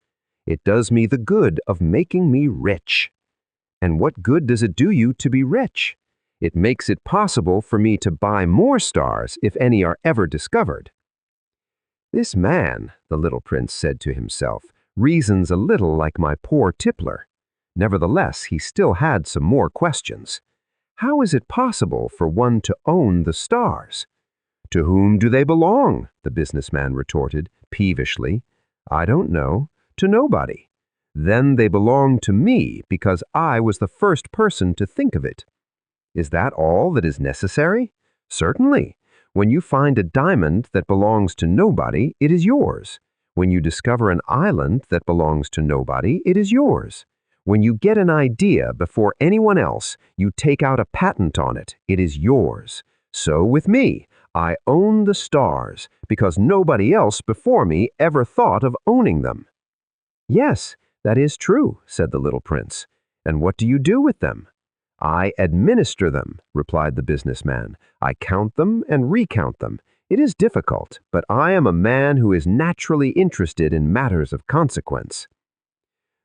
It does me the good of making me rich. And what good does it do you to be rich? It makes it possible for me to buy more stars if any are ever discovered. This man, the little prince said to himself, reasons a little like my poor tippler. Nevertheless, he still had some more questions. How is it possible for one to own the stars? To whom do they belong? The businessman retorted, peevishly. I don't know. To nobody. Then they belong to me because I was the first person to think of it. Is that all that is necessary? Certainly. When you find a diamond that belongs to nobody, it is yours. When you discover an island that belongs to nobody, it is yours. When you get an idea before anyone else, you take out a patent on it. It is yours. So with me, I own the stars because nobody else before me ever thought of owning them. Yes, that is true, said the little prince. And what do you do with them? I administer them, replied the businessman. I count them and recount them. It is difficult, but I am a man who is naturally interested in matters of consequence.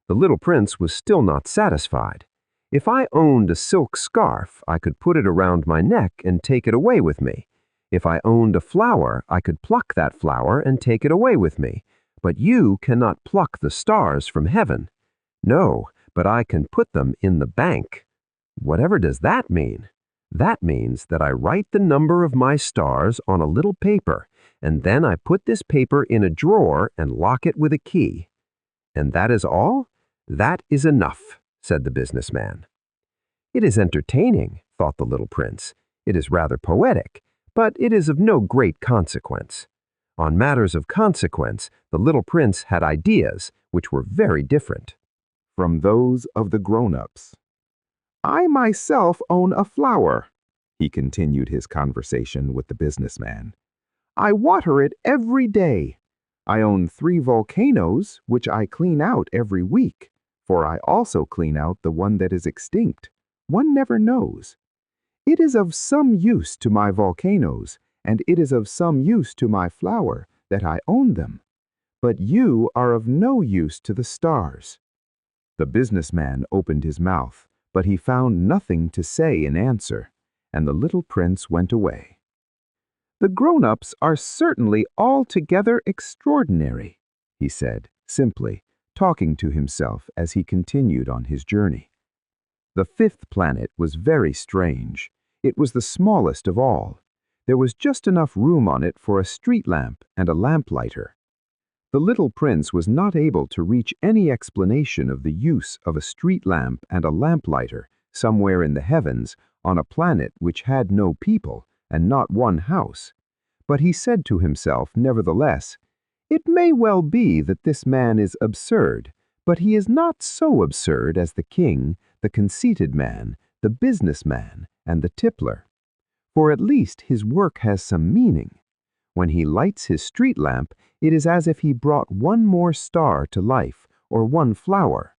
The little prince was still not satisfied. If I owned a silk scarf, I could put it around my neck and take it away with me. If I owned a flower, I could pluck that flower and take it away with me. But you cannot pluck the stars from heaven. No, but I can put them in the bank. Whatever does that mean? That means that I write the number of my stars on a little paper, and then I put this paper in a drawer and lock it with a key. And that is all? That is enough, said the businessman. It is entertaining, thought the little prince. It is rather poetic, but it is of no great consequence. On matters of consequence, the little prince had ideas which were very different from those of the grown-ups. I myself own a flower, he continued his conversation with the businessman. I water it every day. I own 3 volcanoes, which I clean out every week, for I also clean out the one that is extinct. One never knows. It is of some use to my volcanoes, and it is of some use to my flower that I own them. But you are of no use to the stars. The businessman opened his mouth, but he found nothing to say in answer, and the little prince went away. "The grown-ups are certainly altogether extraordinary," he said, simply, talking to himself as he continued on his journey. The fifth planet was very strange. It was the smallest of all. There was just enough room on it for a street lamp and a lamplighter. The little prince was not able to reach any explanation of the use of a street lamp and a lamplighter somewhere in the heavens on a planet which had no people and not one house. But he said to himself, nevertheless, "It may well be that this man is absurd, but he is not so absurd as the king, the conceited man, the businessman, and the tippler. For at least his work has some meaning. When he lights his street lamp, it is as if he brought one more star to life, or one flower.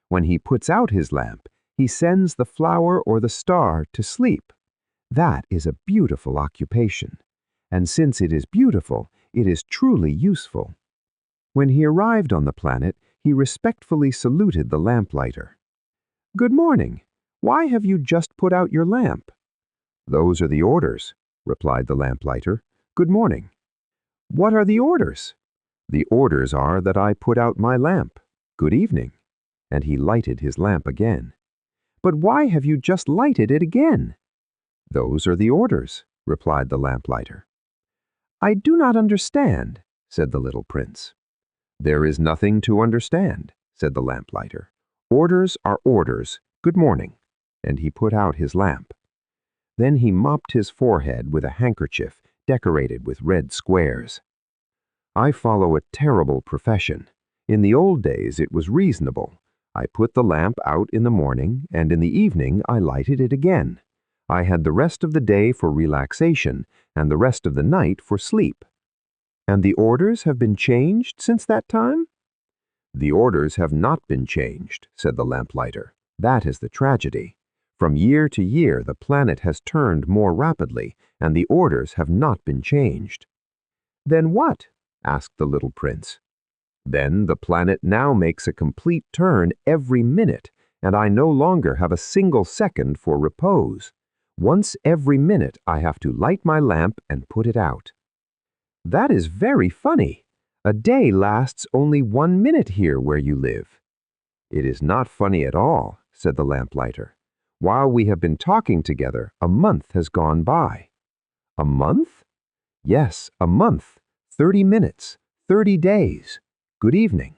When he puts out his lamp, he sends the flower or the star to sleep. That is a beautiful occupation. And since it is beautiful, it is truly useful." When he arrived on the planet, he respectfully saluted the lamplighter. "Good morning. Why have you just put out your lamp?" "Those are the orders," replied the lamplighter. "Good morning." "What are the orders?" "The orders are that I put out my lamp. Good evening." And he lighted his lamp again. "But why have you just lighted it again?" "Those are the orders," replied the lamplighter. "I do not understand," said the little prince. "There is nothing to understand," said the lamplighter. "Orders are orders. Good morning." And he put out his lamp. Then he mopped his forehead with a handkerchief decorated with red squares. "I follow a terrible profession. In the old days it was reasonable. I put the lamp out in the morning, and in the evening I lighted it again. I had the rest of the day for relaxation, and the rest of the night for sleep." "And the orders have been changed since that time?" "The orders have not been changed," said the lamplighter. "That is the tragedy. From year to year the planet has turned more rapidly, and the orders have not been changed." "Then what?" asked the little prince. "Then the planet now makes a complete turn every minute, and I no longer have a single second for repose. Once every minute I have to light my lamp and put it out." "That is very funny. A day lasts only 1 minute here where you live." "It is not funny at all," said the lamplighter. "While we have been talking together, a month has gone by." "A month?" "Yes, a month. 30 minutes, 30 days. Good evening."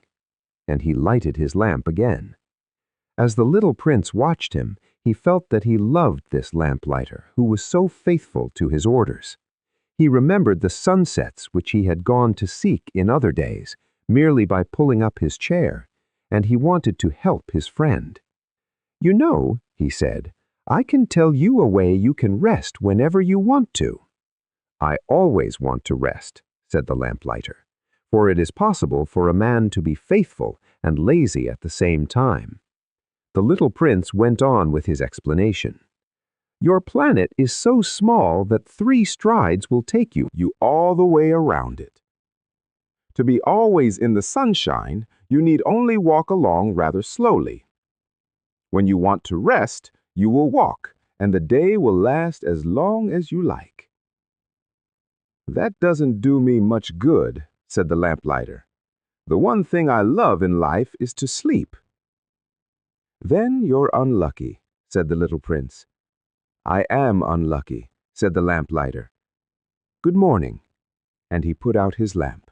And he lighted his lamp again. As the little prince watched him, he felt that he loved this lamplighter, who was so faithful to his orders. He remembered the sunsets which he had gone to seek in other days, merely by pulling up his chair, and he wanted to help his friend. "You know," he said, "I can tell you a way you can rest whenever you want to." "I always want to rest," said the lamplighter, "for it is possible for a man to be faithful and lazy at the same time." The little prince went on with his explanation. "Your planet is so small that 3 strides will take you all the way around it. To be always in the sunshine, you need only walk along rather slowly. When you want to rest, you will walk, and the day will last as long as you like." "That doesn't do me much good," said the lamplighter. "The one thing I love in life is to sleep." "Then you're unlucky," said the little prince. "I am unlucky," said the lamplighter. "Good morning." And he put out his lamp.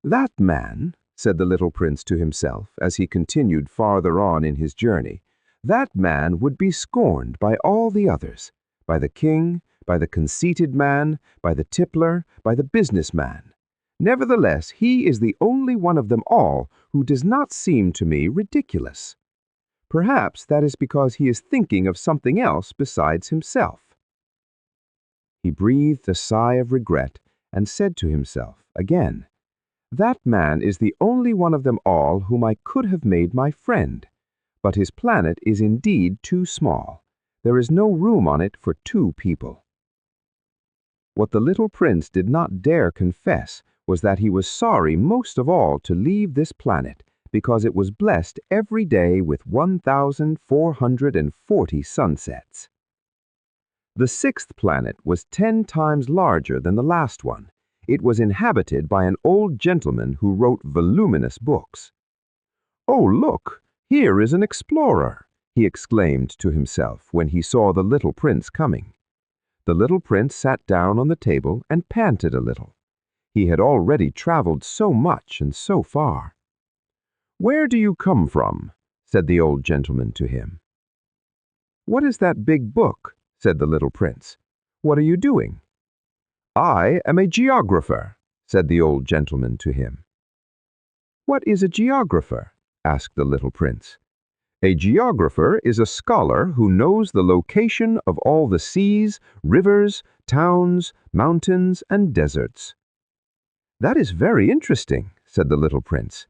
"That man," said the little prince to himself as he continued farther on in his journey, "that man would be scorned by all the others, by the king, by the conceited man, by the tippler, by the businessman. Nevertheless, he is the only one of them all who does not seem to me ridiculous. Perhaps that is because he is thinking of something else besides himself." He breathed a sigh of regret and said to himself again, "That man is the only one of them all whom I could have made my friend, but his planet is indeed too small. There is no room on it for 2 people." What the little prince did not dare confess was that he was sorry most of all to leave this planet, because it was blessed every day with 1,440 sunsets. The sixth planet was 10 times larger than the last one. It was inhabited by an old gentleman who wrote voluminous books. "Oh, look, here is an explorer," he exclaimed to himself when he saw the little prince coming. The little prince sat down on the table and panted a little. He had already traveled so much and so far. "Where do you come from?" said the old gentleman to him. "What is that big book?" said the little prince. "What are you doing?" "I am a geographer," said the old gentleman to him. "What is a geographer?" asked the little prince. "A geographer is a scholar who knows the location of all the seas, rivers, towns, mountains, and deserts." "That is very interesting," said the little prince.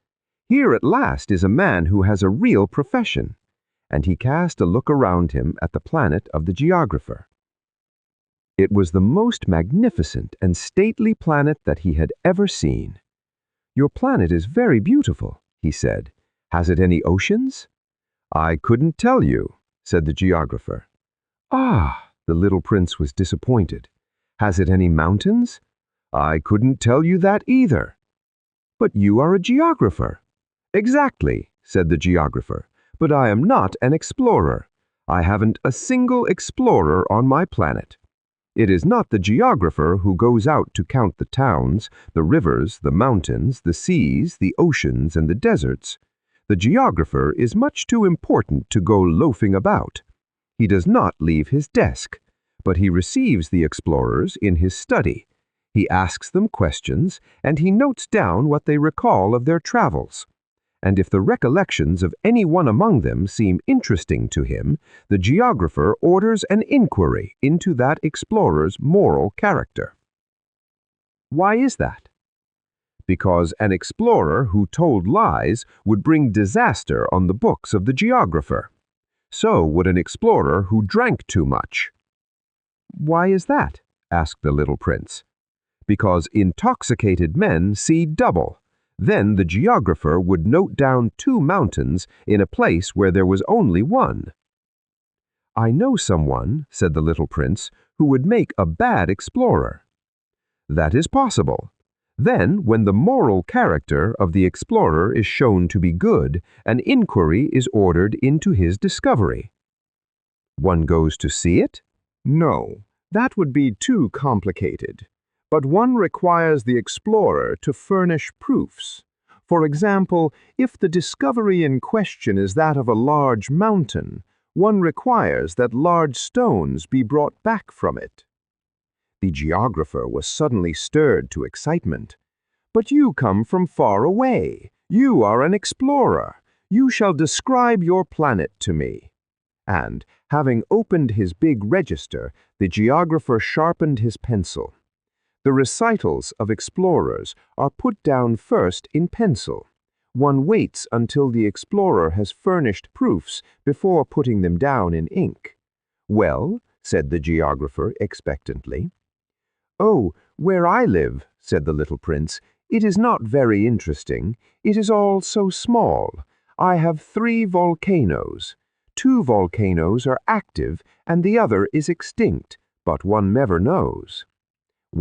"Here at last is a man who has a real profession." And he cast a look around him at the planet of the geographer. It was the most magnificent and stately planet that he had ever seen. "Your planet is very beautiful," he said. "Has it any oceans?" "I couldn't tell you," said the geographer. "Ah," the little prince was disappointed. "Has it any mountains?" "I couldn't tell you that either." "But you are a geographer." "Exactly," said the geographer. "But I am not an explorer. I haven't a single explorer on my planet. It is not the geographer who goes out to count the towns, the rivers, the mountains, the seas, the oceans, and the deserts. The geographer is much too important to go loafing about. He does not leave his desk, but he receives the explorers in his study. He asks them questions, and he notes down what they recall of their travels. And if the recollections of any one among them seem interesting to him, the geographer orders an inquiry into that explorer's moral character." "Why is that?" "Because an explorer who told lies would bring disaster on the books of the geographer. So would an explorer who drank too much." "Why is that?" asked the little prince. "Because intoxicated men see double. Then the geographer would note down 2 mountains in a place where there was only one." "I know someone," said the little prince, "who would make a bad explorer." "That is possible. Then, when the moral character of the explorer is shown to be good, an inquiry is ordered into his discovery." "One goes to see it?" No, that would be too complicated. But one requires the explorer to furnish proofs. For example, if the discovery in question is that of a large mountain, one requires that large stones be brought back from it. The geographer was suddenly stirred to excitement. "But you come from far away. You are an explorer. You shall describe your planet to me." And, having opened his big register, the geographer sharpened his pencil. The recitals of explorers are put down first in pencil. One waits until the explorer has furnished proofs before putting them down in ink. "Well," said the geographer expectantly. "Oh, where I live," said the little prince, "it is not very interesting. It is all so small. I have 3 volcanoes. 2 volcanoes are active and the other is extinct, but one never knows."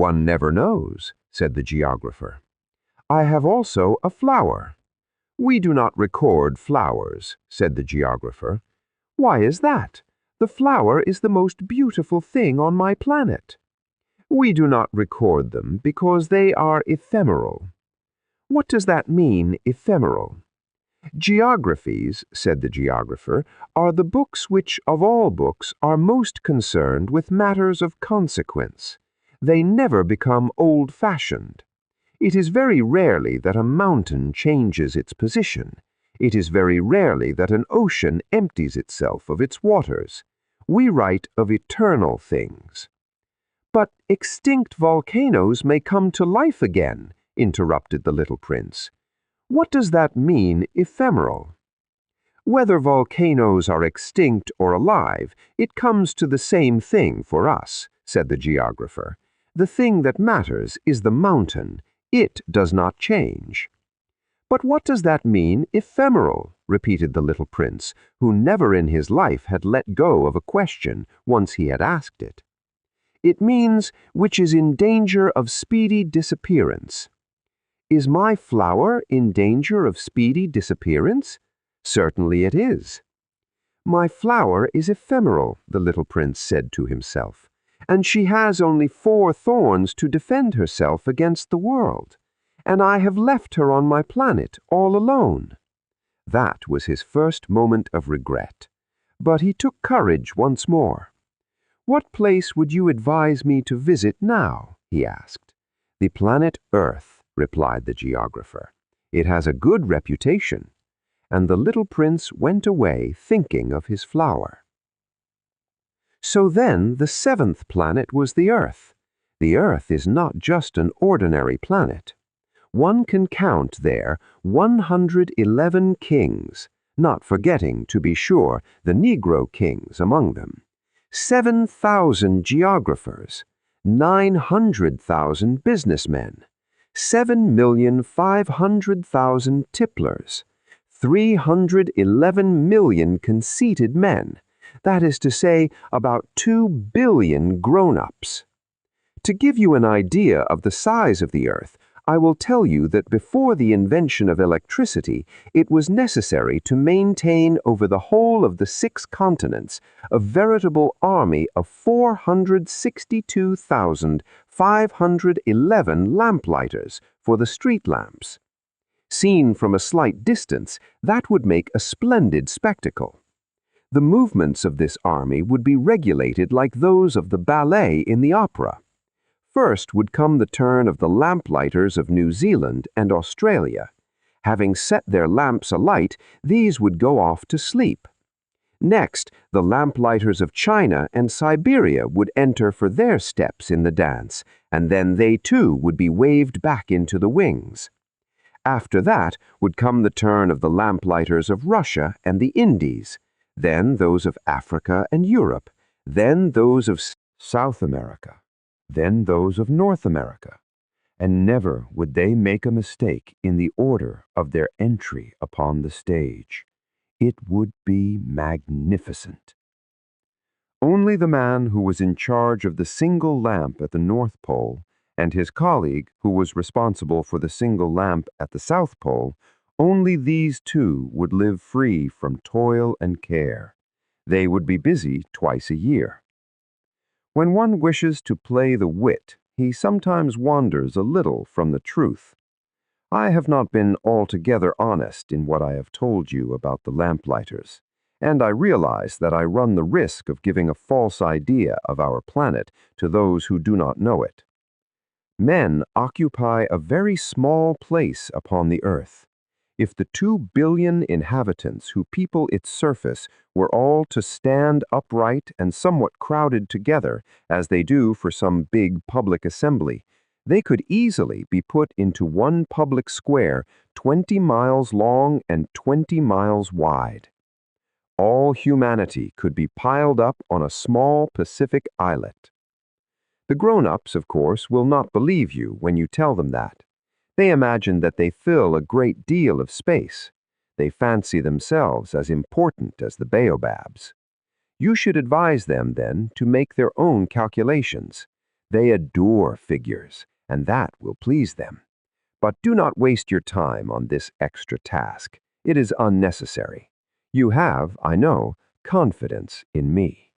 "One never knows," said the geographer. "I have also a flower." "We do not record flowers," said the geographer. "Why is that? The flower is the most beautiful thing on my planet." "We do not record them because they are ephemeral." "What does that mean, ephemeral?" "Geographies," said the geographer, "are the books which, of all books, are most concerned with matters of consequence. They never become old-fashioned. It is very rarely that a mountain changes its position. It is very rarely that an ocean empties itself of its waters. We write of eternal things." "But extinct volcanoes may come to life again," interrupted the little prince. "What does that mean, ephemeral?" "Whether volcanoes are extinct or alive, it comes to the same thing for us," said the geographer. "The thing that matters is the mountain. It does not change." "But what does that mean, ephemeral?" repeated the little prince, who never in his life had let go of a question once he had asked it. "It means which is in danger of speedy disappearance." "Is my flower in danger of speedy disappearance?" "Certainly it is." "My flower is ephemeral," the little prince said to himself, "and she has only 4 thorns to defend herself against the world, and I have left her on my planet all alone." That was his first moment of regret, but he took courage once more. "What place would you advise me to visit now?" he asked. "The planet Earth," replied the geographer. "It has a good reputation." And the little prince went away thinking of his flower. So then the 7th planet was the Earth. The Earth is not just an ordinary planet. One can count there 111 kings, not forgetting, to be sure, the Negro kings among them, 7,000 geographers, 900,000 businessmen, 7,500,000 tipplers, 311 million conceited men, that is to say, about 2 billion grown-ups. To give you an idea of the size of the Earth, I will tell you that before the invention of electricity, it was necessary to maintain over the whole of the 6 continents a veritable army of 462,511 lamplighters for the street lamps. Seen from a slight distance, that would make a splendid spectacle. The movements of this army would be regulated like those of the ballet in the opera. First would come the turn of the lamplighters of New Zealand and Australia. Having set their lamps alight, these would go off to sleep. Next, the lamplighters of China and Siberia would enter for their steps in the dance, and then they too would be waved back into the wings. After that would come the turn of the lamplighters of Russia and the Indies, then those of Africa and Europe, then those of South America, then those of North America, and never would they make a mistake in the order of their entry upon the stage. It would be magnificent. Only the man who was in charge of the single lamp at the North Pole and his colleague who was responsible for the single lamp at the South Pole, only these two would live free from toil and care. They would be busy twice a year. When one wishes to play the wit, he sometimes wanders a little from the truth. I have not been altogether honest in what I have told you about the lamplighters, and I realize that I run the risk of giving a false idea of our planet to those who do not know it. Men occupy a very small place upon the earth. If the 2 billion inhabitants who people its surface were all to stand upright and somewhat crowded together, as they do for some big public assembly, they could easily be put into one public square 20 miles long and 20 miles wide. All humanity could be piled up on a small Pacific islet. The grown-ups, of course, will not believe you when you tell them that. They imagine that they fill a great deal of space. They fancy themselves as important as the baobabs. You should advise them, then, to make their own calculations. They adore figures, and that will please them. But do not waste your time on this extra task. It is unnecessary. You have, I know, confidence in me.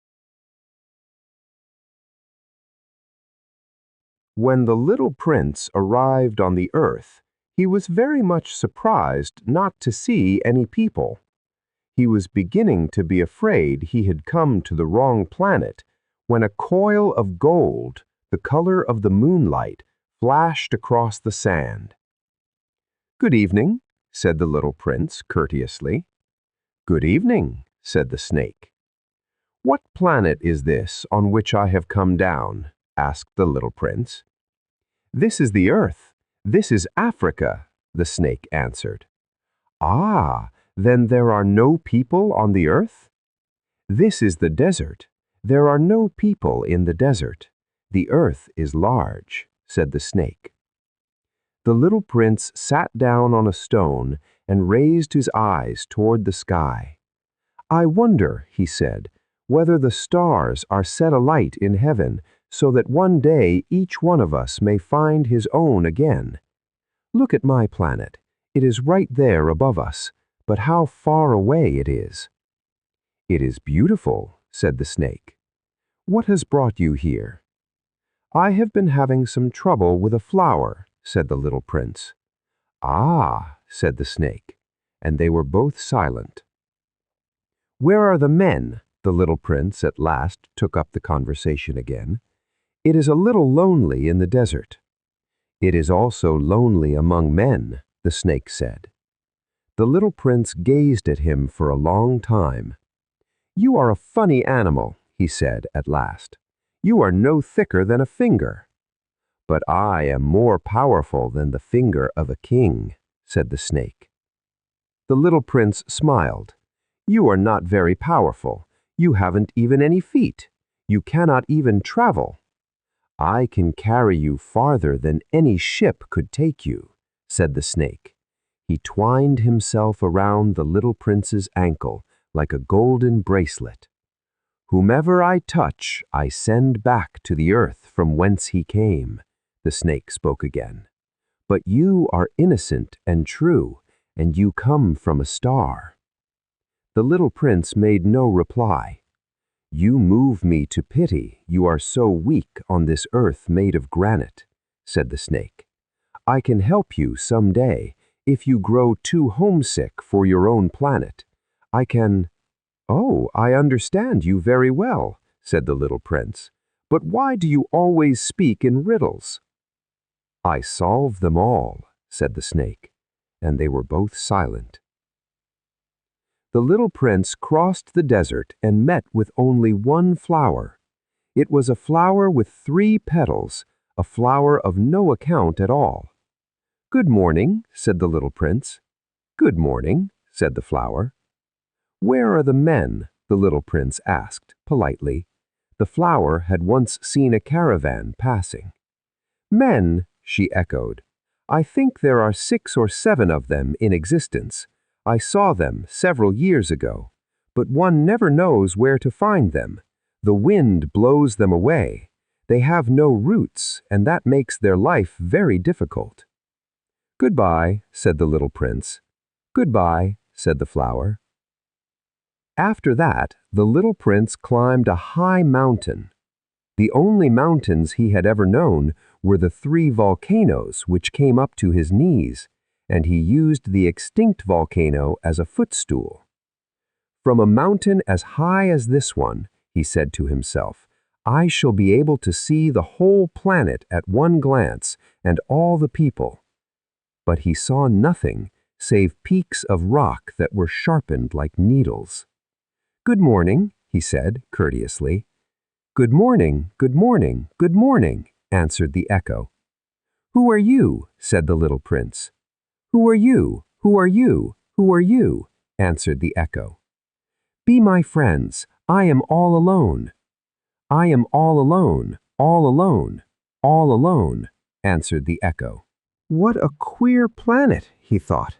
When the little prince arrived on the earth, he was very much surprised not to see any people. He was beginning to be afraid he had come to the wrong planet when a coil of gold, the color of the moonlight, flashed across the sand. "Good evening," said the little prince courteously. "Good evening," said the snake. "What planet is this on which I have come down?" asked the little prince. "This is the earth. This is Africa," the snake answered. "Ah, then there are no people on the earth?" "This is the desert. There are no people in the desert. The earth is large," said the snake. The little prince sat down on a stone and raised his eyes toward the sky. "I wonder," he said, "whether the stars are set alight in heaven so that one day each one of us may find his own again. Look at my planet. It is right there above us, but how far away it is." "It is beautiful," said the snake. "What has brought you here?" "I have been having some trouble with a flower," said the little prince. "Ah," said the snake, and they were both silent. "Where are the men?" the little prince at last took up the conversation again. "It is a little lonely in the desert." "It is also lonely among men," the snake said. The little prince gazed at him for a long time. "You are a funny animal," he said at last. "You are no thicker than a finger." "But I am more powerful than the finger of a king," said the snake. The little prince smiled. "You are not very powerful. You haven't even any feet. You cannot even travel." "I can carry you farther than any ship could take you," said the snake. He twined himself around the little prince's ankle like a golden bracelet. "Whomever I touch, I send back to the earth from whence he came," the snake spoke again. "But you are innocent and true, and you come from a star." The little prince made no reply. "You move me to pity, you are so weak on this earth made of granite," said the snake. "I can help you some day if you grow too homesick for your own planet. I can—" "Oh, I understand you very well," said the little prince. "But why do you always speak in riddles?" "I solve them all," said the snake, and they were both silent. The little prince crossed the desert and met with only one flower. It was a flower with 3 petals, a flower of no account at all. "Good morning," said the little prince. "Good morning," said the flower. "Where are the men?" the little prince asked, politely. The flower had once seen a caravan passing. "Men," she echoed. "I think there are 6 or 7 of them in existence. I saw them several years ago, but one never knows where to find them. The wind blows them away. They have no roots, and that makes their life very difficult." "Goodbye," said the little prince. "Goodbye," said the flower. After that, the little prince climbed a high mountain. The only mountains he had ever known were the 3 volcanoes which came up to his knees, and he used the extinct volcano as a footstool. "From a mountain as high as this one," he said to himself, "I shall be able to see the whole planet at one glance and all the people." But he saw nothing save peaks of rock that were sharpened like needles. "Good morning," he said courteously. "Good morning, good morning, good morning," answered the echo. "Who are you?" said the little prince. "Who are you? Who are you? Who are you?" answered the echo. "Be my friends. I am all alone." "I am all alone, all alone, all alone," answered the echo. "What a queer planet," he thought.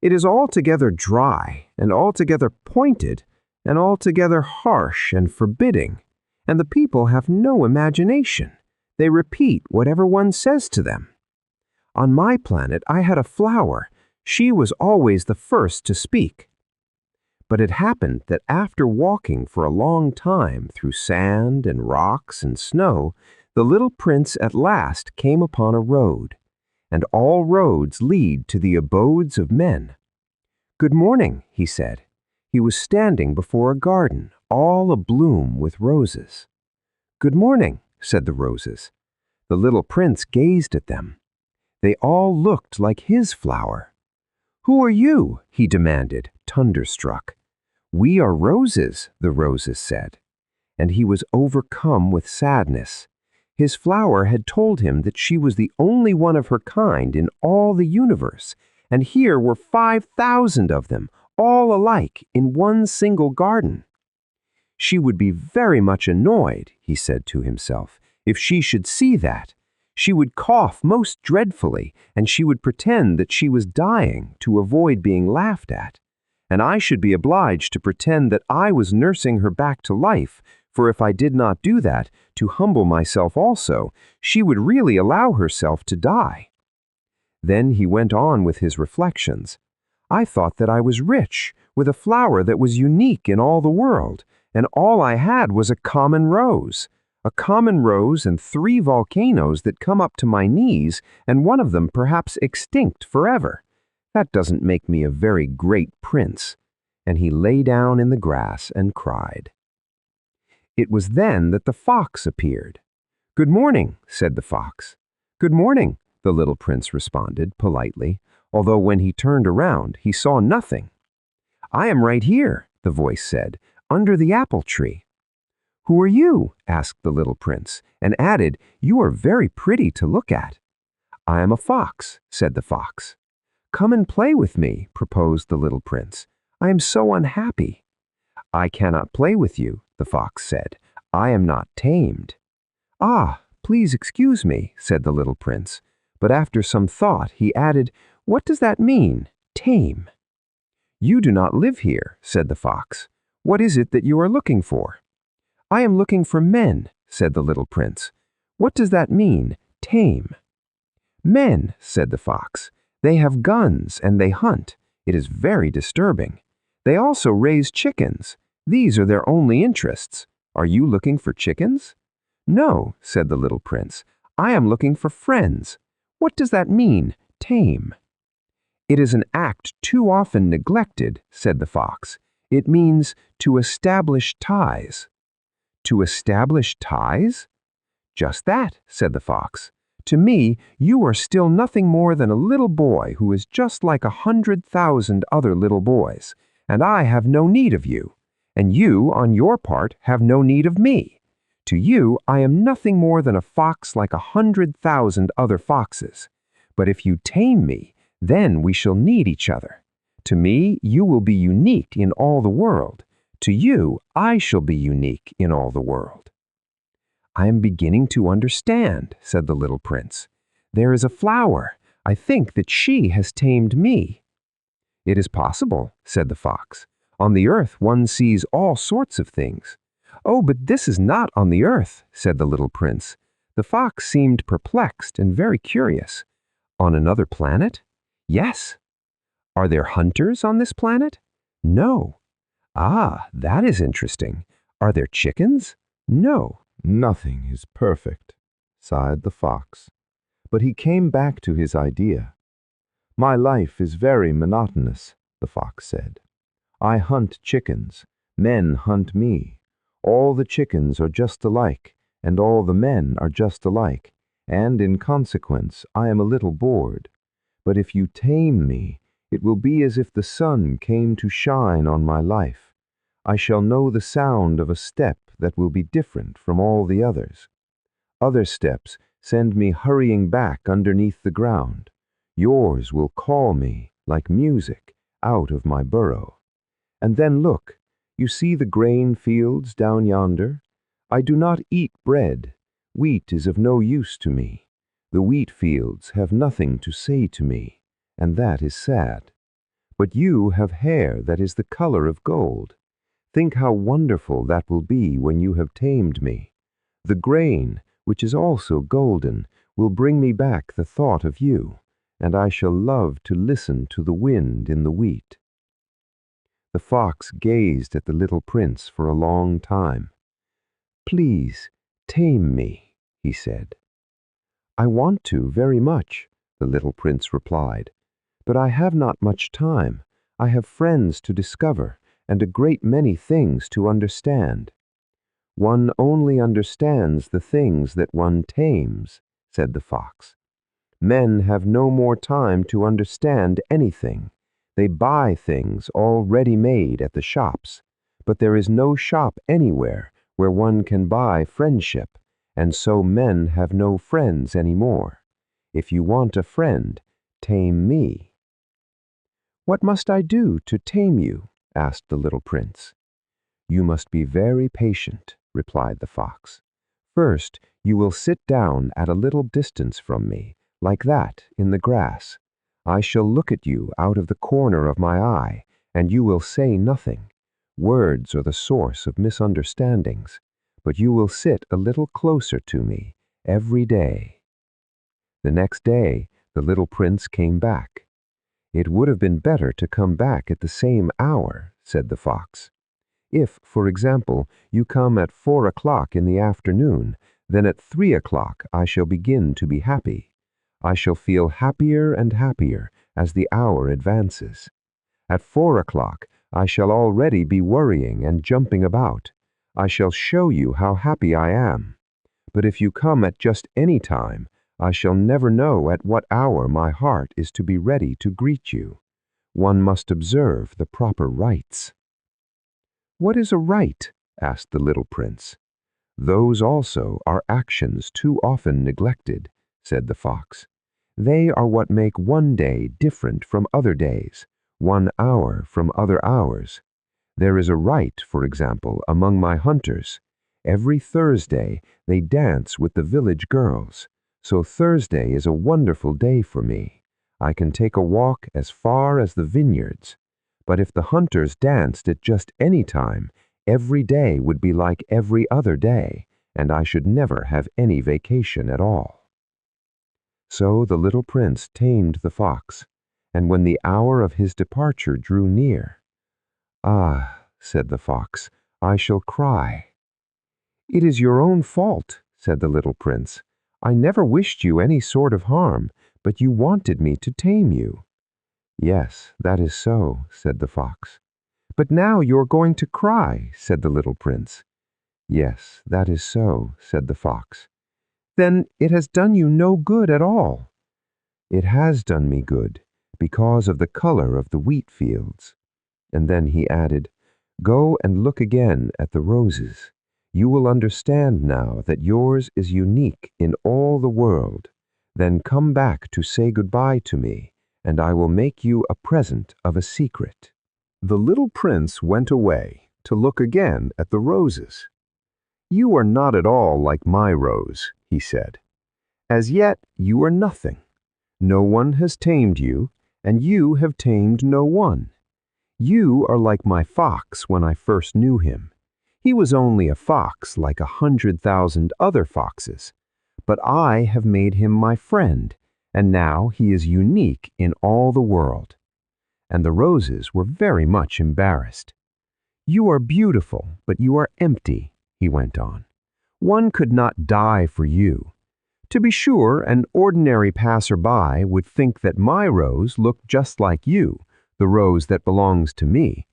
"It is altogether dry and altogether pointed and altogether harsh and forbidding, and the people have no imagination. They repeat whatever one says to them. On my planet, I had a flower. She was always the first to speak. But it happened that after walking for a long time through sand and rocks and snow, the little prince at last came upon a road, and all roads lead to the abodes of men. "Good morning," he said. He was standing before a garden, all abloom with roses. "Good morning," said the roses. The little prince gazed at them. They all looked like his flower. "Who are you?" he demanded, thunderstruck. "We are roses," the roses said. And he was overcome with sadness. His flower had told him that she was the only one of her kind in all the universe, and here were 5,000 of them, all alike, in one single garden. She would be very much annoyed, he said to himself, if she should see that. She would cough most dreadfully, and she would pretend that she was dying to avoid being laughed at. And I should be obliged to pretend that I was nursing her back to life, for if I did not do that, to humble myself also, she would really allow herself to die. Then he went on with his reflections. I thought that I was rich, with a flower that was unique in all the world, and all I had was a common rose and 3 volcanoes that come up to my knees, and one of them perhaps extinct forever. That doesn't make me a very great prince. And he lay down in the grass and cried. It was then that the fox appeared. Good morning, said the fox. Good morning, the little prince responded politely, although when he turned around, he saw nothing. I am right here, the voice said, under the apple tree. Who are you? Asked the little prince, and added, You are very pretty to look at. I am a fox, said the fox. Come and play with me, proposed the little prince. I am so unhappy. I cannot play with you, the fox said. I am not tamed. Ah, please excuse me, said the little prince. But after some thought, he added, What does that mean, tame? You do not live here, said the fox. What is it that you are looking for? I am looking for men, said the little prince. What does that mean, tame? Men, said the fox. They have guns and they hunt. It is very disturbing. They also raise chickens. These are their only interests. Are you looking for chickens? No, said the little prince. I am looking for friends. What does that mean, tame? It is an act too often neglected, said the fox. It means to establish ties. To establish ties? Just that, said the fox. To me, you are still nothing more than a little boy who is just like 100,000 other little boys, and I have no need of you, and you, on your part, have no need of me. To you, I am nothing more than a fox like 100,000 other foxes. But if you tame me, then we shall need each other. To me, you will be unique in all the world. To you, I shall be unique in all the world. I am beginning to understand, said the little prince. There is a flower. I think that she has tamed me. It is possible, said the fox. On the earth one sees all sorts of things. Oh, but this is not on the earth, said the little prince. The fox seemed perplexed and very curious. On another planet? Yes. Are there hunters on this planet? No. Ah, that is interesting. Are there chickens? No. Nothing is perfect, sighed the fox. But he came back to his idea. My life is very monotonous, the fox said. I hunt chickens. Men hunt me. All the chickens are just alike, and all the men are just alike, and in consequence I am a little bored. But if you tame me, it will be as if the sun came to shine on my life. I shall know the sound of a step that will be different from all the others. Other steps send me hurrying back underneath the ground. Yours will call me, like music, out of my burrow. And then look, you see the grain fields down yonder? I do not eat bread. Wheat is of no use to me. The wheat fields have nothing to say to me, and that is sad. But you have hair that is the color of gold. Think how wonderful that will be when you have tamed me. The grain, which is also golden, will bring me back the thought of you, and I shall love to listen to the wind in the wheat. The fox gazed at the little prince for a long time. Please, tame me, he said. I want to very much, the little prince replied, but I have not much time. I have friends to discover, and a great many things to understand. One only understands the things that one tames, said the fox. Men have no more time to understand anything. They buy things all ready-made at the shops, but there is no shop anywhere where one can buy friendship, and so men have no friends anymore. If you want a friend, tame me. What must I do to tame you? Asked the little prince. You must be very patient, replied the fox. First, You will sit down at a little distance from me, like that, in the grass. I shall look at you out of the corner of my eye, and you will say nothing. Words are the source of misunderstandings, but you will sit a little closer to me every day." The next day, the little prince came back. "It would have been better to come back at the same hour," said the fox. "If, for example, you come at 4 o'clock in the afternoon, then at 3 o'clock I shall begin to be happy. I shall feel happier and happier as the hour advances. At 4 o'clock I shall already be worrying and jumping about. I shall show you how happy I am. But if you come at just any time, I shall never know at what hour my heart is to be ready to greet you. One must observe the proper rites." "What is a rite?" asked the little prince. "Those also are actions too often neglected," said the fox. "They are what make one day different from other days, one hour from other hours. There is a rite, for example, among my hunters. Every Thursday they dance with the village girls, so Thursday is a wonderful day for me. I can take a walk as far as the vineyards. But if the hunters danced at just any time, every day would be like every other day, and I should never have any vacation at all." So the little prince tamed the fox, and when the hour of his departure drew near, "Ah," said the fox, "I shall cry." "It is your own fault," said the little prince. "I never wished you any sort of harm, but you wanted me to tame you." "Yes, that is so," said the fox. "But now you are going to cry," said the little prince. "Yes, that is so," said the fox. "Then it has done you no good at all." "It has done me good, because of the color of the wheat fields." And then he added, "Go and look again at the roses. You will understand now that yours is unique in all the world. Then come back to say goodbye to me, and I will make you a present of a secret." The little prince went away to look again at the roses. "You are not at all like my rose," he said. "As yet you are nothing. No one has tamed you, and you have tamed no one. You are like my fox when I first knew him. He was only a fox like 100,000 other foxes, but I have made him my friend, and now he is unique in all the world." And the roses were very much embarrassed. "You are beautiful, but you are empty," he went on. "One could not die for you. To be sure, an ordinary passer-by would think that my rose looked just like you, the rose that belongs to me.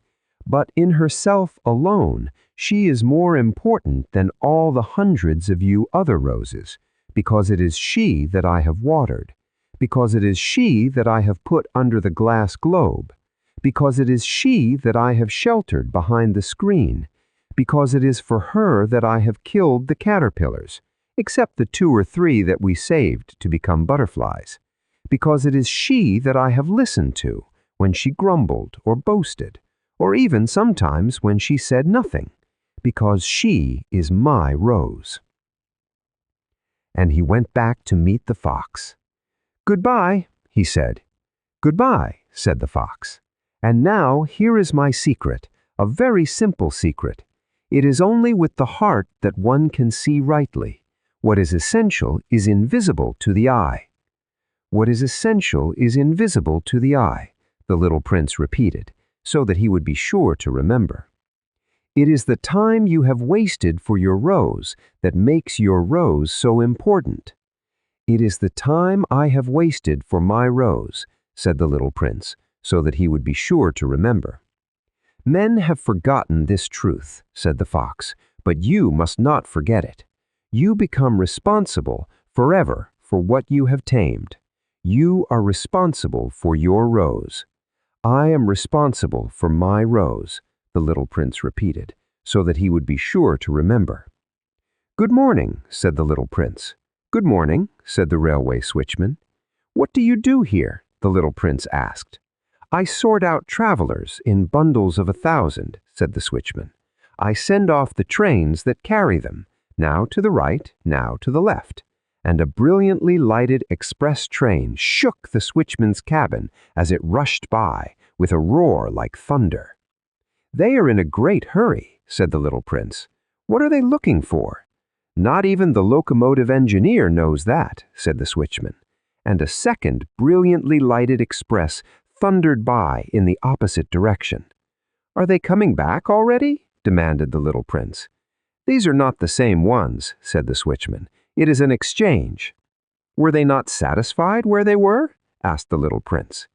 But in herself alone, she is more important than all the hundreds of you other roses, because it is she that I have watered, because it is she that I have put under the glass globe, because it is she that I have sheltered behind the screen, because it is for her that I have killed the caterpillars, except the 2 or 3 that we saved to become butterflies, because it is she that I have listened to when she grumbled or boasted, or even sometimes when she said nothing, because she is my rose." And he went back to meet the fox. "Goodbye," he said. "Goodbye," said the fox. "And now here is my secret, a very simple secret. It is only with the heart that one can see rightly. What is essential is invisible to the eye." "What is essential is invisible to the eye," the little prince repeated, so that he would be sure to remember. "It is the time you have wasted for your rose that makes your rose so important." "It is the time I have wasted for my rose," said the little prince, so that he would be sure to remember. "Men have forgotten this truth," said the fox, "but you must not forget it. You become responsible forever for what you have tamed. You are responsible for your rose." "I am responsible for my rose," the little prince repeated, so that he would be sure to remember. "Good morning," said the little prince. "Good morning," said the railway switchman. "What do you do here?" the little prince asked. "I sort out travelers in bundles of 1,000, said the switchman. "I send off the trains that carry them, now to the right, now to the left, and a brilliantly lighted express train shook the switchman's cabin as it rushed by with a roar like thunder. "They are in a great hurry," said the little prince. "What are they looking for?" "Not even the locomotive engineer knows that," said the switchman, and a second brilliantly lighted express thundered by in the opposite direction. "Are they coming back already?" demanded the little prince. "These are not the same ones," said the switchman. "It is an exchange." "Were they not satisfied where they were?" asked the little prince.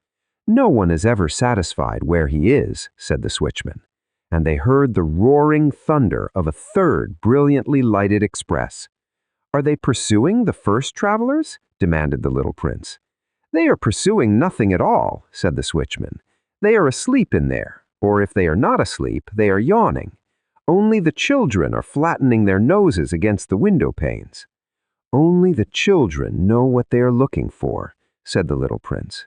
"No one is ever satisfied where he is," said the switchman, and they heard the roaring thunder of a third brilliantly lighted express. "Are they pursuing the first travelers?" demanded the little prince. "They are pursuing nothing at all," said the switchman. "They are asleep in there, or if they are not asleep, they are yawning. Only the children are flattening their noses against the window panes." "Only the children know what they are looking for," said the little prince.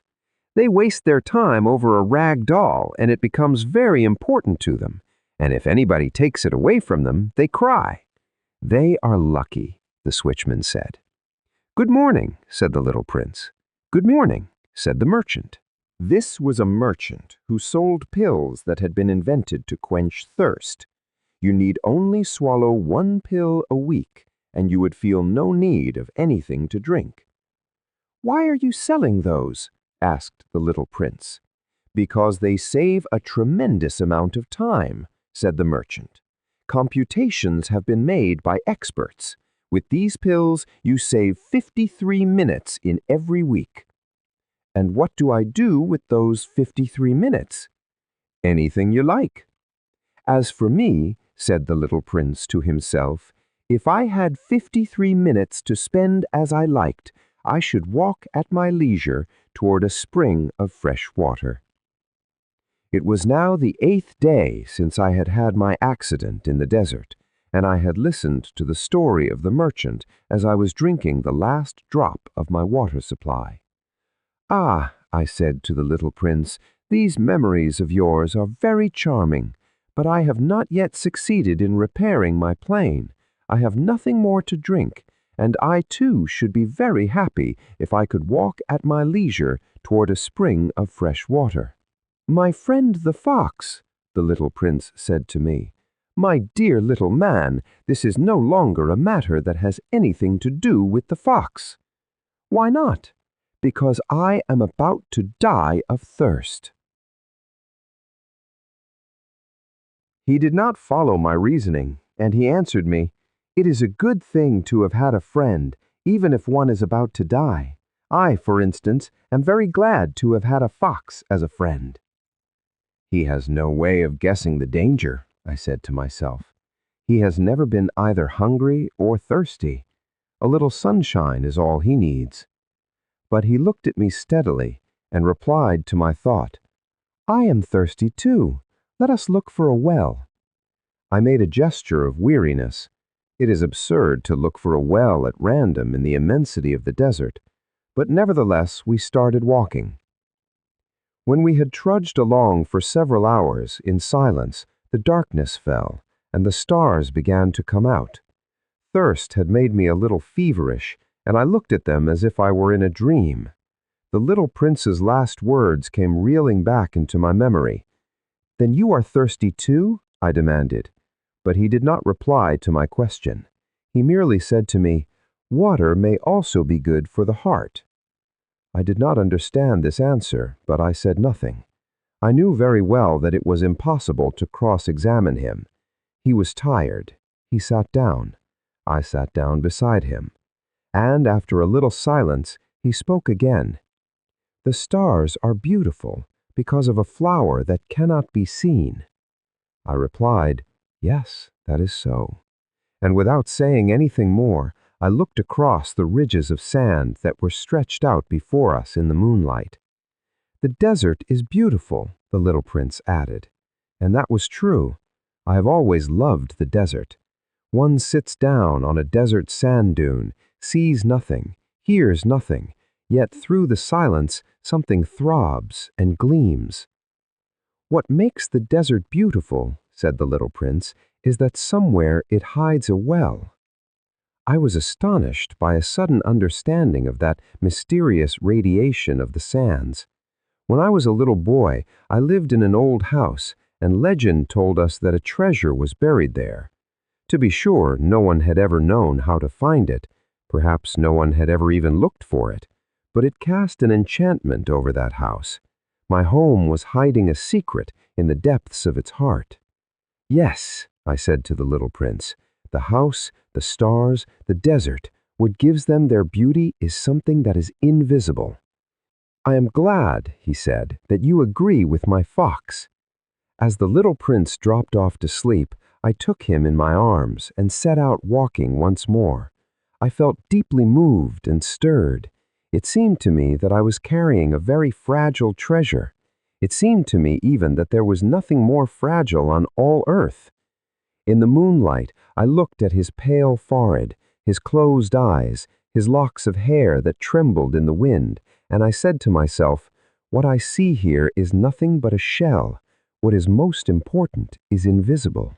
"They waste their time over a rag doll, and it becomes very important to them, and if anybody takes it away from them, they cry." "They are lucky," the switchman said. "Good morning," said the little prince. "Good morning," said the merchant. This was a merchant who sold pills that had been invented to quench thirst. You need only swallow 1 pill a week, and you would feel no need of anything to drink. "Why are you selling those?" asked the little prince. "Because they save a tremendous amount of time," said the merchant. "Computations have been made by experts. With these pills, you save 53 minutes in every week." "And what do I do with those 53 minutes?" "Anything you like." "As for me," said the little prince to himself, "if I had 53 minutes to spend as I liked, I should walk at my leisure toward a spring of fresh water." It was now the 8th day since I had had my accident in the desert, and I had listened to the story of the merchant as I was drinking the last drop of my water supply. "Ah," I said to the little prince, "these memories of yours are very charming, but I have not yet succeeded in repairing my plane. I have nothing more to drink, and I too should be very happy if I could walk at my leisure toward a spring of fresh water." "My friend the fox," the little prince said to me, "my dear little man, this is no longer a matter that has anything to do with the fox." "Why not?" "Because I am about to die of thirst." He did not follow my reasoning, and he answered me, "It is a good thing to have had a friend, even if one is about to die. I, for instance, am very glad to have had a fox as a friend." "He has no way of guessing the danger," I said to myself. "He has never been either hungry or thirsty. A little sunshine is all he needs." But he looked at me steadily and replied to my thought, "I am thirsty too. Let us look for a well." I made a gesture of weariness. It is absurd to look for a well at random in the immensity of the desert, but nevertheless we started walking. When we had trudged along for several hours in silence, the darkness fell, and the stars began to come out. Thirst had made me a little feverish, and I looked at them as if I were in a dream. The little prince's last words came reeling back into my memory. "Then you are thirsty too?" I demanded. But he did not reply to my question. He merely said to me, "Water may also be good for the heart." I did not understand this answer, but I said nothing. I knew very well that it was impossible to cross-examine him. He was tired. He sat down. I sat down beside him. And after a little silence, he spoke again. "The stars are beautiful because of a flower that cannot be seen." I replied, "Yes, that is so." And without saying anything more, I looked across the ridges of sand that were stretched out before us in the moonlight. "The desert is beautiful," the little prince added. And that was true. I have always loved the desert. One sits down on a desert sand dune, sees nothing, hears nothing, yet through the silence something throbs and gleams. "What makes the desert beautiful," said the little prince, "is that somewhere it hides a well." I was astonished by a sudden understanding of that mysterious radiation of the sands. When I was a little boy, I lived in an old house, and legend told us that a treasure was buried there. To be sure, no one had ever known how to find it. Perhaps no one had ever even looked for it. But it cast an enchantment over that house. My home was hiding a secret in the depths of its heart. Yes, I said to the little prince, the house, the stars, the desert, what gives them their beauty is something that is invisible. I am glad, he said, that you agree with my fox. As the little prince dropped off to sleep, I took him in my arms and set out walking once more. I felt deeply moved and stirred. It seemed to me that I was carrying a very fragile treasure. It seemed to me even that there was nothing more fragile on all earth. In the moonlight, I looked at his pale forehead, his closed eyes, his locks of hair that trembled in the wind, and I said to myself, what I see here is nothing but a shell. What is most important is invisible.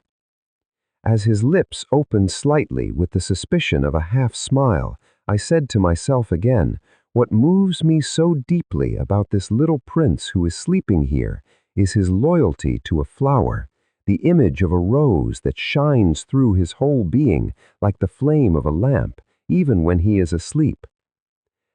As his lips opened slightly with the suspicion of a half-smile, I said to myself again, what moves me so deeply about this little prince who is sleeping here is his loyalty to a flower, the image of a rose that shines through his whole being like the flame of a lamp, even when he is asleep.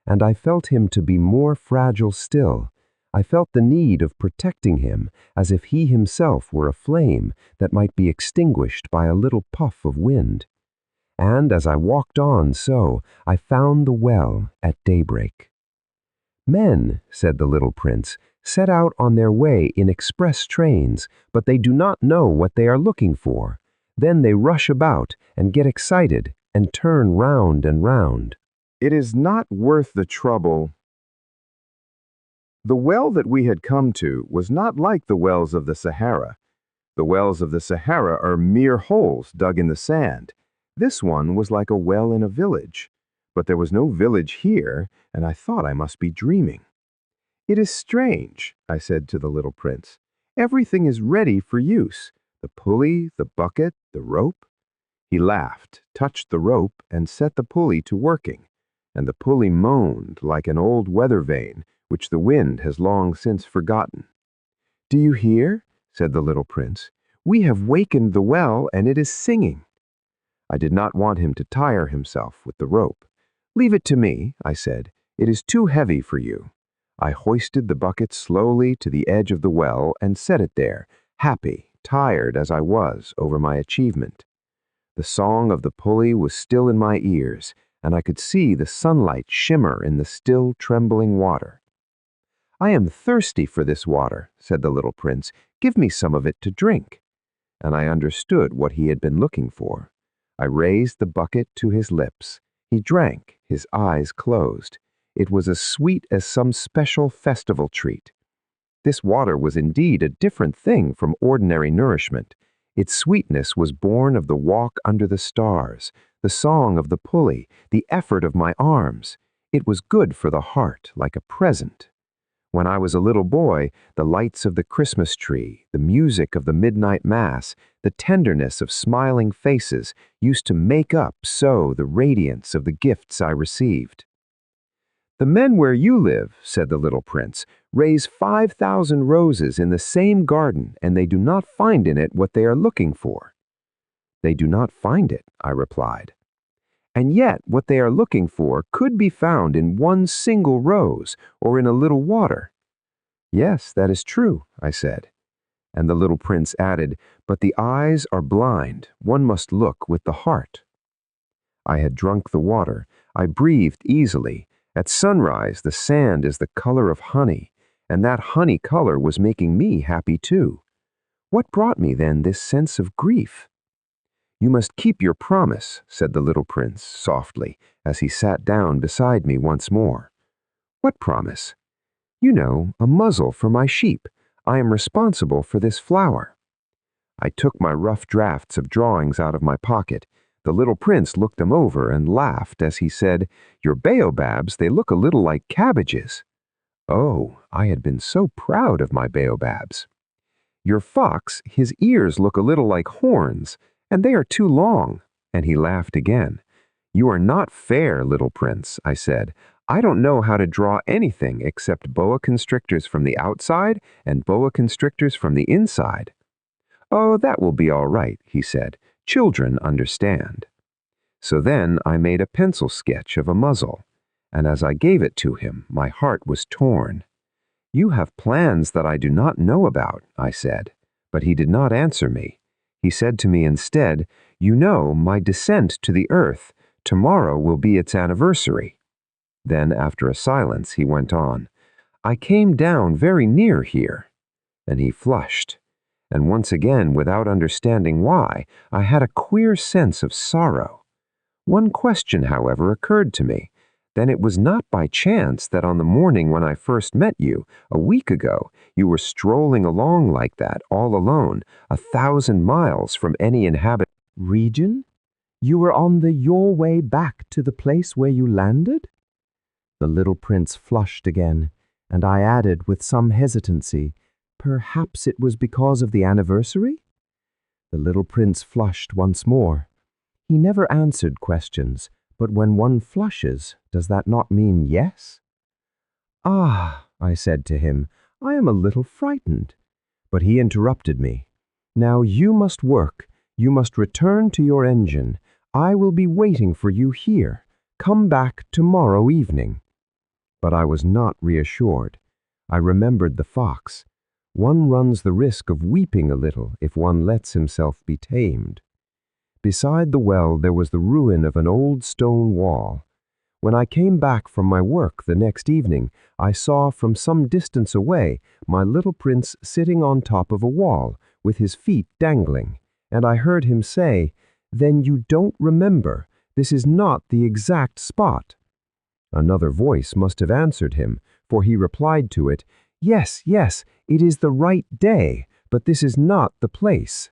And I felt him to be more fragile still. I felt the need of protecting him as if he himself were a flame that might be extinguished by a little puff of wind. And as I walked on so, I found the well at daybreak. Men, said the little prince, set out on their way in express trains, but they do not know what they are looking for. Then they rush about and get excited and turn round and round. It is not worth the trouble. The well that we had come to was not like the wells of the Sahara. The wells of the Sahara are mere holes dug in the sand. This one was like a well in a village. But there was no village here, and I thought I must be dreaming. It is strange, I said to the little prince. Everything is ready for use. The pulley, the bucket, the rope. He laughed, touched the rope, and set the pulley to working. And the pulley moaned like an old weather vane, which the wind has long since forgotten. Do you hear? Said the little prince. We have wakened the well, and it is singing. I did not want him to tire himself with the rope. Leave it to me, I said. It is too heavy for you. I hoisted the bucket slowly to the edge of the well and set it there, happy, tired as I was over my achievement. The song of the pulley was still in my ears, and I could see the sunlight shimmer in the still trembling water. I am thirsty for this water, said the little prince. Give me some of it to drink. And I understood what he had been looking for. I raised the bucket to his lips. He drank, his eyes closed. It was as sweet as some special festival treat. This water was indeed a different thing from ordinary nourishment. Its sweetness was born of the walk under the stars, the song of the pulley, the effort of my arms. It was good for the heart, like a present. When I was a little boy, the lights of the Christmas tree, the music of the midnight mass, the tenderness of smiling faces used to make up so the radiance of the gifts I received. The men where you live, said the little prince, raise 5,000 roses in the same garden, and they do not find in it what they are looking for. They do not find it, I replied. And yet what they are looking for could be found in one single rose or in a little water. Yes, that is true, I said. And the little prince added, but the eyes are blind. One must look with the heart. I had drunk the water. I breathed easily. At sunrise, the sand is the color of honey, and that honey color was making me happy too. What brought me then this sense of grief? You must keep your promise, said the little prince softly, as he sat down beside me once more. What promise? You know, a muzzle for my sheep. I am responsible for this flower. I took my rough drafts of drawings out of my pocket. The little prince looked them over and laughed as he said, Your baobabs, they look a little like cabbages. Oh, I had been so proud of my baobabs. Your fox, his ears look a little like horns, and they are too long. And he laughed again. "You are not fair, little prince," I said. "I don't know how to draw anything except boa constrictors from the outside and boa constrictors from the inside." "Oh, that will be all right," he said. "Children understand." So then I made a pencil sketch of a muzzle, and as I gave it to him, my heart was torn. "You have plans that I do not know about," I said, but he did not answer me. He said to me instead, "You know, my descent to the earth, tomorrow will be its anniversary." Then, after a silence, he went on, "I came down very near here." And he flushed. And once again, without understanding why, I had a queer sense of sorrow. One question, however, occurred to me. Then it was not by chance that on the morning when I first met you, a week ago, you were strolling along like that, all alone, 1,000 miles from any inhabited Region? You were on your way back to the place where you landed? The little prince flushed again, and I added with some hesitancy, "Perhaps it was because of the anniversary?" The little prince flushed once more. He never answered questions, but when one flushes, does that not mean yes? "Ah," I said to him, "I am a little frightened." But he interrupted me. "Now you must work. You must return to your engine. I will be waiting for you here. Come back tomorrow evening." But I was not reassured. I remembered the fox. One runs the risk of weeping a little if one lets himself be tamed. Beside the well there was the ruin of an old stone wall. When I came back from my work the next evening, I saw from some distance away my little prince sitting on top of a wall, with his feet dangling, and I heard him say, "Then you don't remember. This is not the exact spot." Another voice must have answered him, for he replied to it, "Yes, yes, it is the right day, but this is not the place."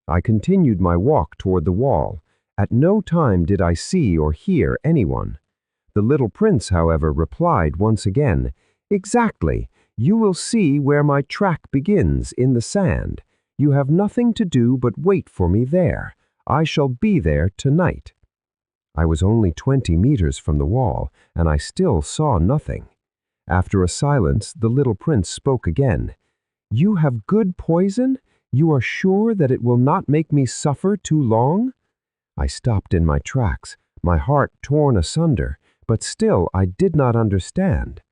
I continued my walk toward the wall. At no time did I see or hear anyone. The little prince, however, replied once again, "Exactly. You will see where my track begins in the sand. You have nothing to do but wait for me there. I shall be there tonight." I was only 20 meters from the wall, and I still saw nothing. After a silence, the little prince spoke again. "You have good poison? You are sure that it will not make me suffer too long?" I stopped in my tracks, my heart torn asunder, but still I did not understand.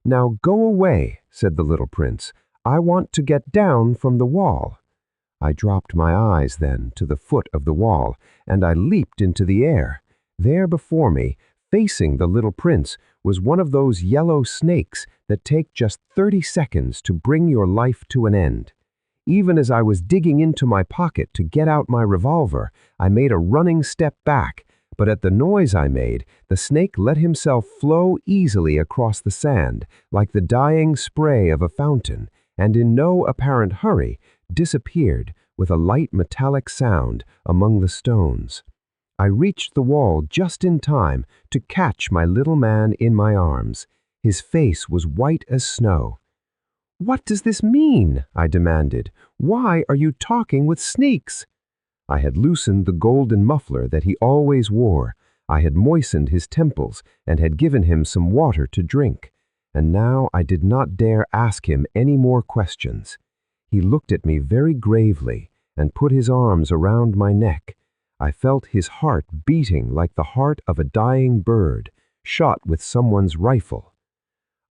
"Now go away," said the little prince. "I want to get down from the wall." I dropped my eyes then to the foot of the wall, and I leaped into the air. There before me, facing the little prince, was one of those yellow snakes that take just 30 seconds to bring your life to an end. Even as I was digging into my pocket to get out my revolver, I made a running step back, but at the noise I made, the snake let himself flow easily across the sand, like the dying spray of a fountain, and in no apparent hurry, disappeared with a light metallic sound among the stones. I reached the wall just in time to catch my little man in my arms. His face was white as snow. "What does this mean?" I demanded. "Why are you talking with snakes?" I had loosened the golden muffler that he always wore. I had moistened his temples and had given him some water to drink. And now I did not dare ask him any more questions. He looked at me very gravely and put his arms around my neck. I felt his heart beating like the heart of a dying bird, shot with someone's rifle.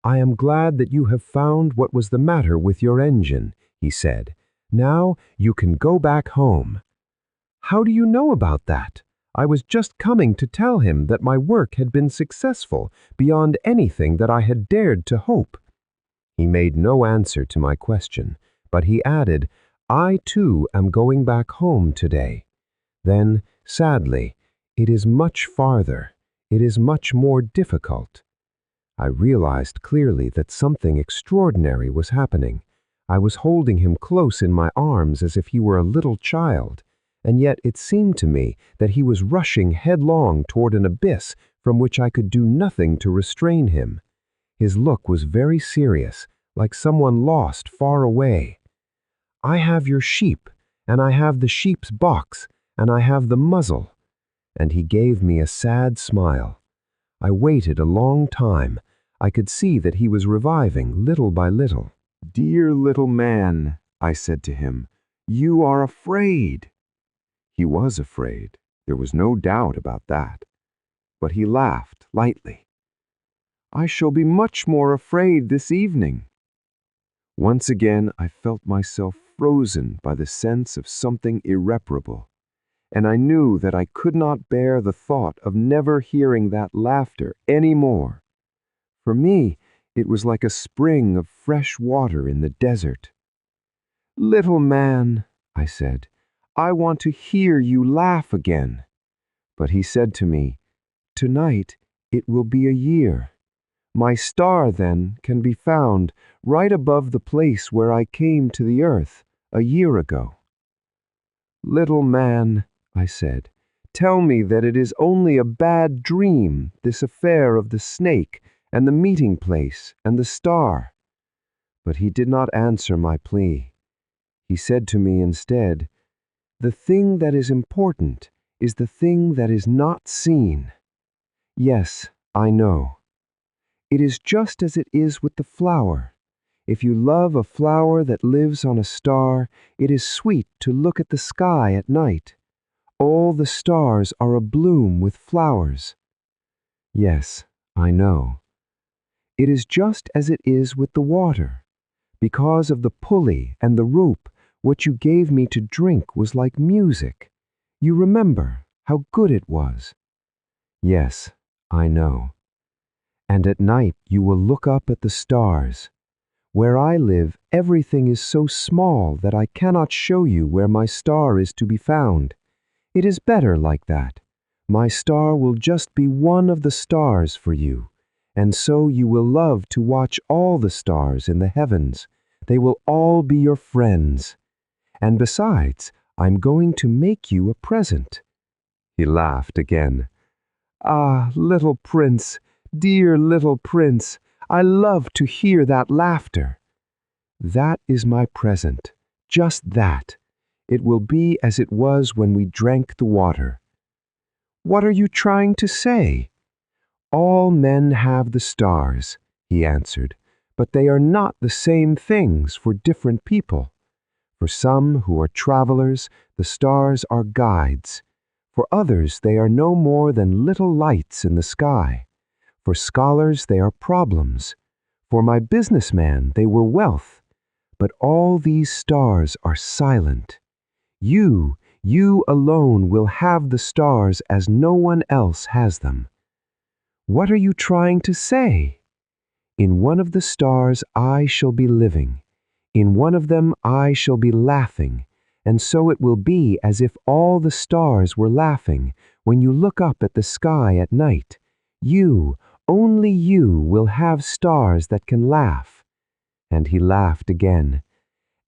"I am glad that you have found what was the matter with your engine," he said. "Now you can go back home." "How do you know about that? I was just coming to tell him that my work had been successful beyond anything that I had dared to hope." He made no answer to my question, but he added, "I too am going back home today." Then, sadly, "It is much farther. It is much more difficult." I realized clearly that something extraordinary was happening. I was holding him close in my arms as if he were a little child, and yet it seemed to me that he was rushing headlong toward an abyss from which I could do nothing to restrain him. His look was very serious, like someone lost far away. "I have your sheep, and I have the sheep's box, and I have the muzzle. and he gave me a sad smile. I waited a long time. I could see that he was reviving little by little. "Dear little man," I said to him, "you are afraid." He was afraid. There was no doubt about that. But he laughed lightly. "I shall be much more afraid this evening." Once again, I felt myself frozen by the sense of something irreparable, and I knew that I could not bear the thought of never hearing that laughter any more. For me, it was like a spring of fresh water in the desert. "Little man," I said, "I want to hear you laugh again." But he said to me, "Tonight it will be a year. My star, then, can be found right above the place where I came to the earth a year ago." "Little man," I said, "tell me that it is only a bad dream, this affair of the snake and the meeting place and the star." But he did not answer my plea. He said to me instead, "The thing that is important is the thing that is not seen." Yes, I know. It is just as it is with the flower. If you love a flower that lives on a star, it is sweet to look at the sky at night. All the stars are abloom with flowers. Yes, I know. It is just as it is with the water. Because of the pulley and the rope, what you gave me to drink was like music. You remember how good it was. Yes, I know. And at night you will look up at the stars. Where I live, everything is so small that I cannot show you where my star is to be found. It is better like that. My star will just be one of the stars for you, and so you will love to watch all the stars in the heavens. They will all be your friends. And besides, I'm going to make you a present." He laughed again. "Ah, little prince, dear little prince, I love to hear that laughter." "That is my present, just that. It will be as it was when we drank the water." "What are you trying to say?" "All men have the stars," he answered, "but they are not the same things for different people. For some who are travelers, the stars are guides. For others, they are no more than little lights in the sky. For scholars, they are problems. For my businessman, they were wealth. But all these stars are silent. You alone will have the stars as no one else has them." "What are you trying to say?" "In one of the stars I shall be living. In one of them I shall be laughing, and so it will be as if all the stars were laughing when you look up at the sky at night. You, only you, will have stars that can laugh." And he laughed again.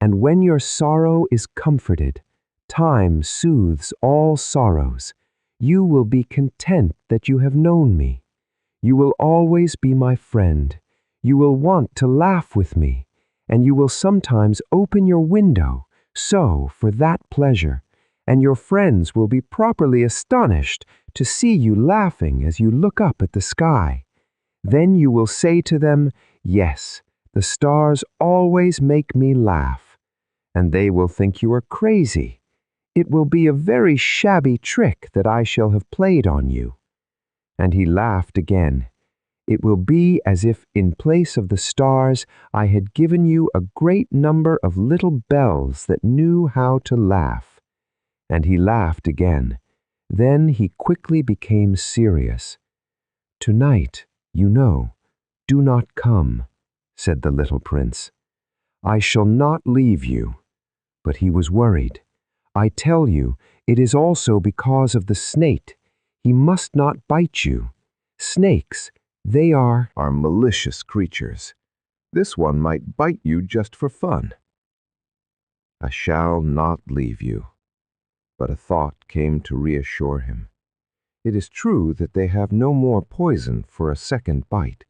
"And when your sorrow is comforted, time soothes all sorrows. You will be content that you have known me. You will always be my friend. You will want to laugh with me, and you will sometimes open your window, so for that pleasure, and your friends will be properly astonished to see you laughing as you look up at the sky. Then you will say to them, 'Yes, the stars always make me laugh,' and they will think you are crazy. It will be a very shabby trick that I shall have played on you." And he laughed again. "It will be as if in place of the stars I had given you a great number of little bells that knew how to laugh." And he laughed again. Then he quickly became serious. "Tonight, you know, do not come," said the little prince. "I shall not leave you." But he was worried. "I tell you, it is also because of the snake. He must not bite you. Snakes, they are malicious creatures. This one might bite you just for fun." "I shall not leave you." But a thought came to reassure him. It is true that they have no more poison for a second bite.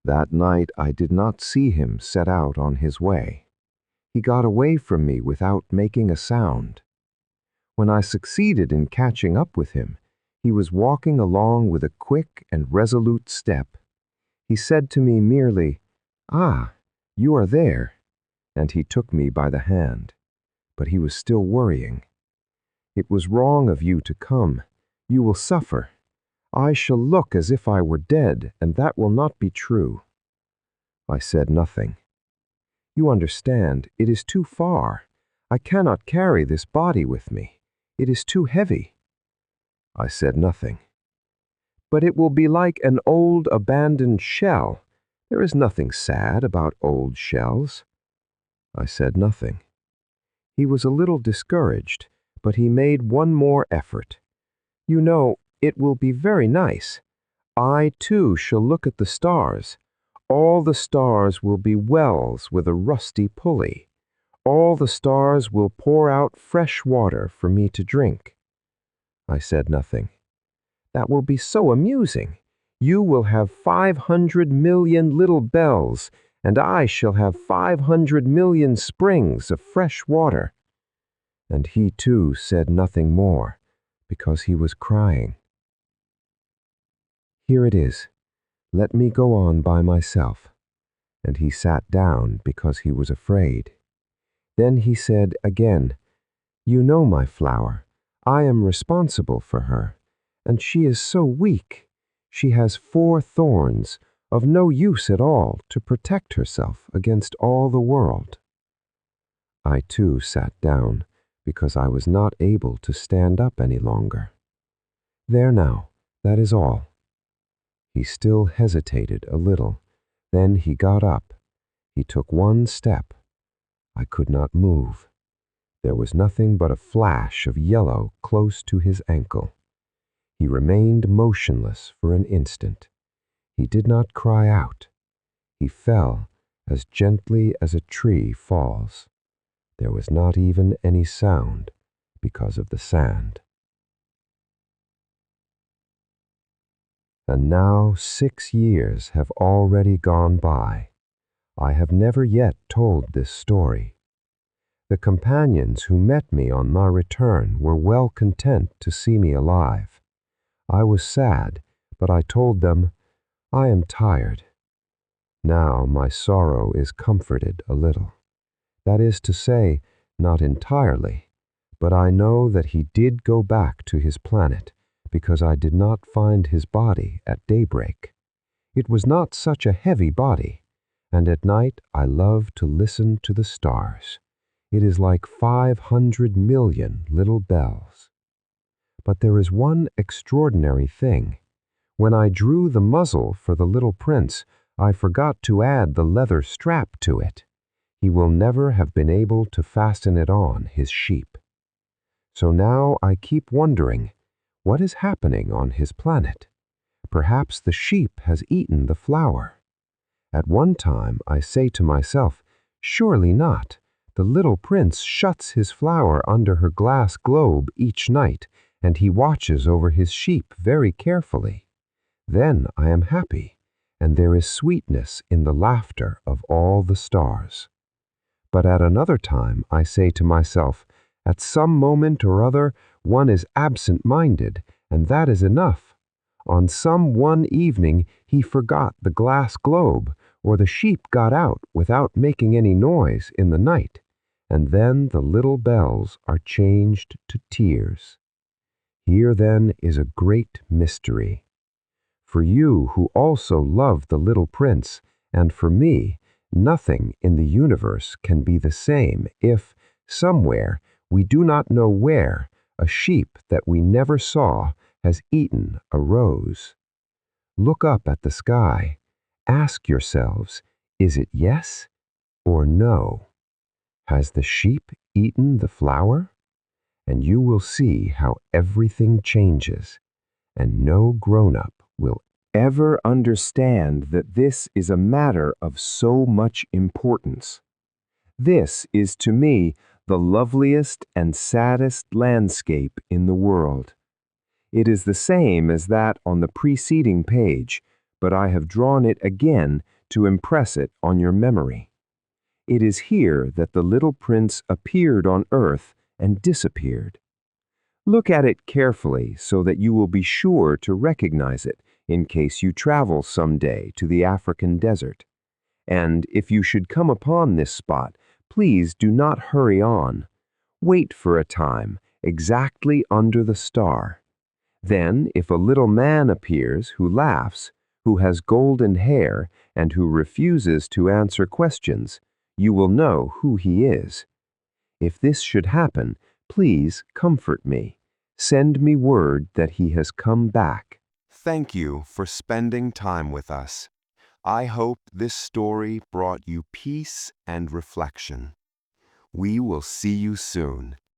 That night I did not see him set out on his way. He got away from me without making a sound. When I succeeded in catching up with him, he was walking along with a quick and resolute step. He said to me merely, "Ah, you are there," and he took me by the hand. But he was still worrying. "It was wrong of you to come. You will suffer. I shall look as if I were dead, and that will not be true." I said nothing. "You understand, it is too far. I cannot carry this body with me. It is too heavy." I said nothing. "But it will be like an old abandoned shell. There is nothing sad about old shells." I said nothing. He was a little discouraged, but he made one more effort. "You know, it will be very nice. I, too, shall look at the stars. All the stars will be wells with a rusty pulley. All the stars will pour out fresh water for me to drink." I said nothing. "That will be so amusing. You will have 500 million little bells, and I shall have 500 million springs of fresh water." And he too said nothing more, because he was crying. "Here it is. Let me go on by myself." And he sat down because he was afraid. Then he said again, "You know my flower. I am responsible for her, and she is so weak. She has 4 thorns, of no use at all to protect herself against all the world." I too sat down, because I was not able to stand up any longer. "There now, that is all." He still hesitated a little. Then he got up. He took one step. I could not move. There was nothing but a flash of yellow close to his ankle. He remained motionless for an instant. He did not cry out. He fell as gently as a tree falls. There was not even any sound because of the sand. And now 6 years have already gone by. I have never yet told this story. The companions who met me on my return were well content to see me alive. I was sad, but I told them, "I am tired." Now my sorrow is comforted a little. That is to say, not entirely, but I know that he did go back to his planet, because I did not find his body at daybreak. It was not such a heavy body, and at night I love to listen to the stars. It is like 500 million little bells. But there is one extraordinary thing. When I drew the muzzle for the little prince, I forgot to add the leather strap to it. He will never have been able to fasten it on his sheep. So now I keep wondering, what is happening on his planet? Perhaps the sheep has eaten the flower. At one time I say to myself, surely not. The little prince shuts his flower under her glass globe each night, and he watches over his sheep very carefully. Then I am happy, and there is sweetness in the laughter of all the stars. But at another time I say to myself, at some moment or other one is absent-minded, and that is enough. On some one evening he forgot the glass globe, or the sheep got out without making any noise in the night, and then the little bells are changed to tears. Here then is a great mystery. For you who also love the little prince, and for me, nothing in the universe can be the same if, somewhere, we do not know where, a sheep that we never saw has eaten a rose. Look up at the sky. Ask yourselves, is it yes or no? Has the sheep eaten the flower? And you will see how everything changes, and no grown-up will ever understand that this is a matter of so much importance. This is to me the loveliest and saddest landscape in the world. It is the same as that on the preceding page, but I have drawn it again to impress it on your memory. It is here that the little prince appeared on earth and disappeared. Look at it carefully so that you will be sure to recognize it in case you travel someday to the African desert. And if you should come upon this spot, please do not hurry on. Wait for a time, exactly under the star. Then, if a little man appears who laughs, who has golden hair, and who refuses to answer questions, you will know who he is. If this should happen, please comfort me. Send me word that he has come back. Thank you for spending time with us. I hope this story brought you peace and reflection. We will see you soon.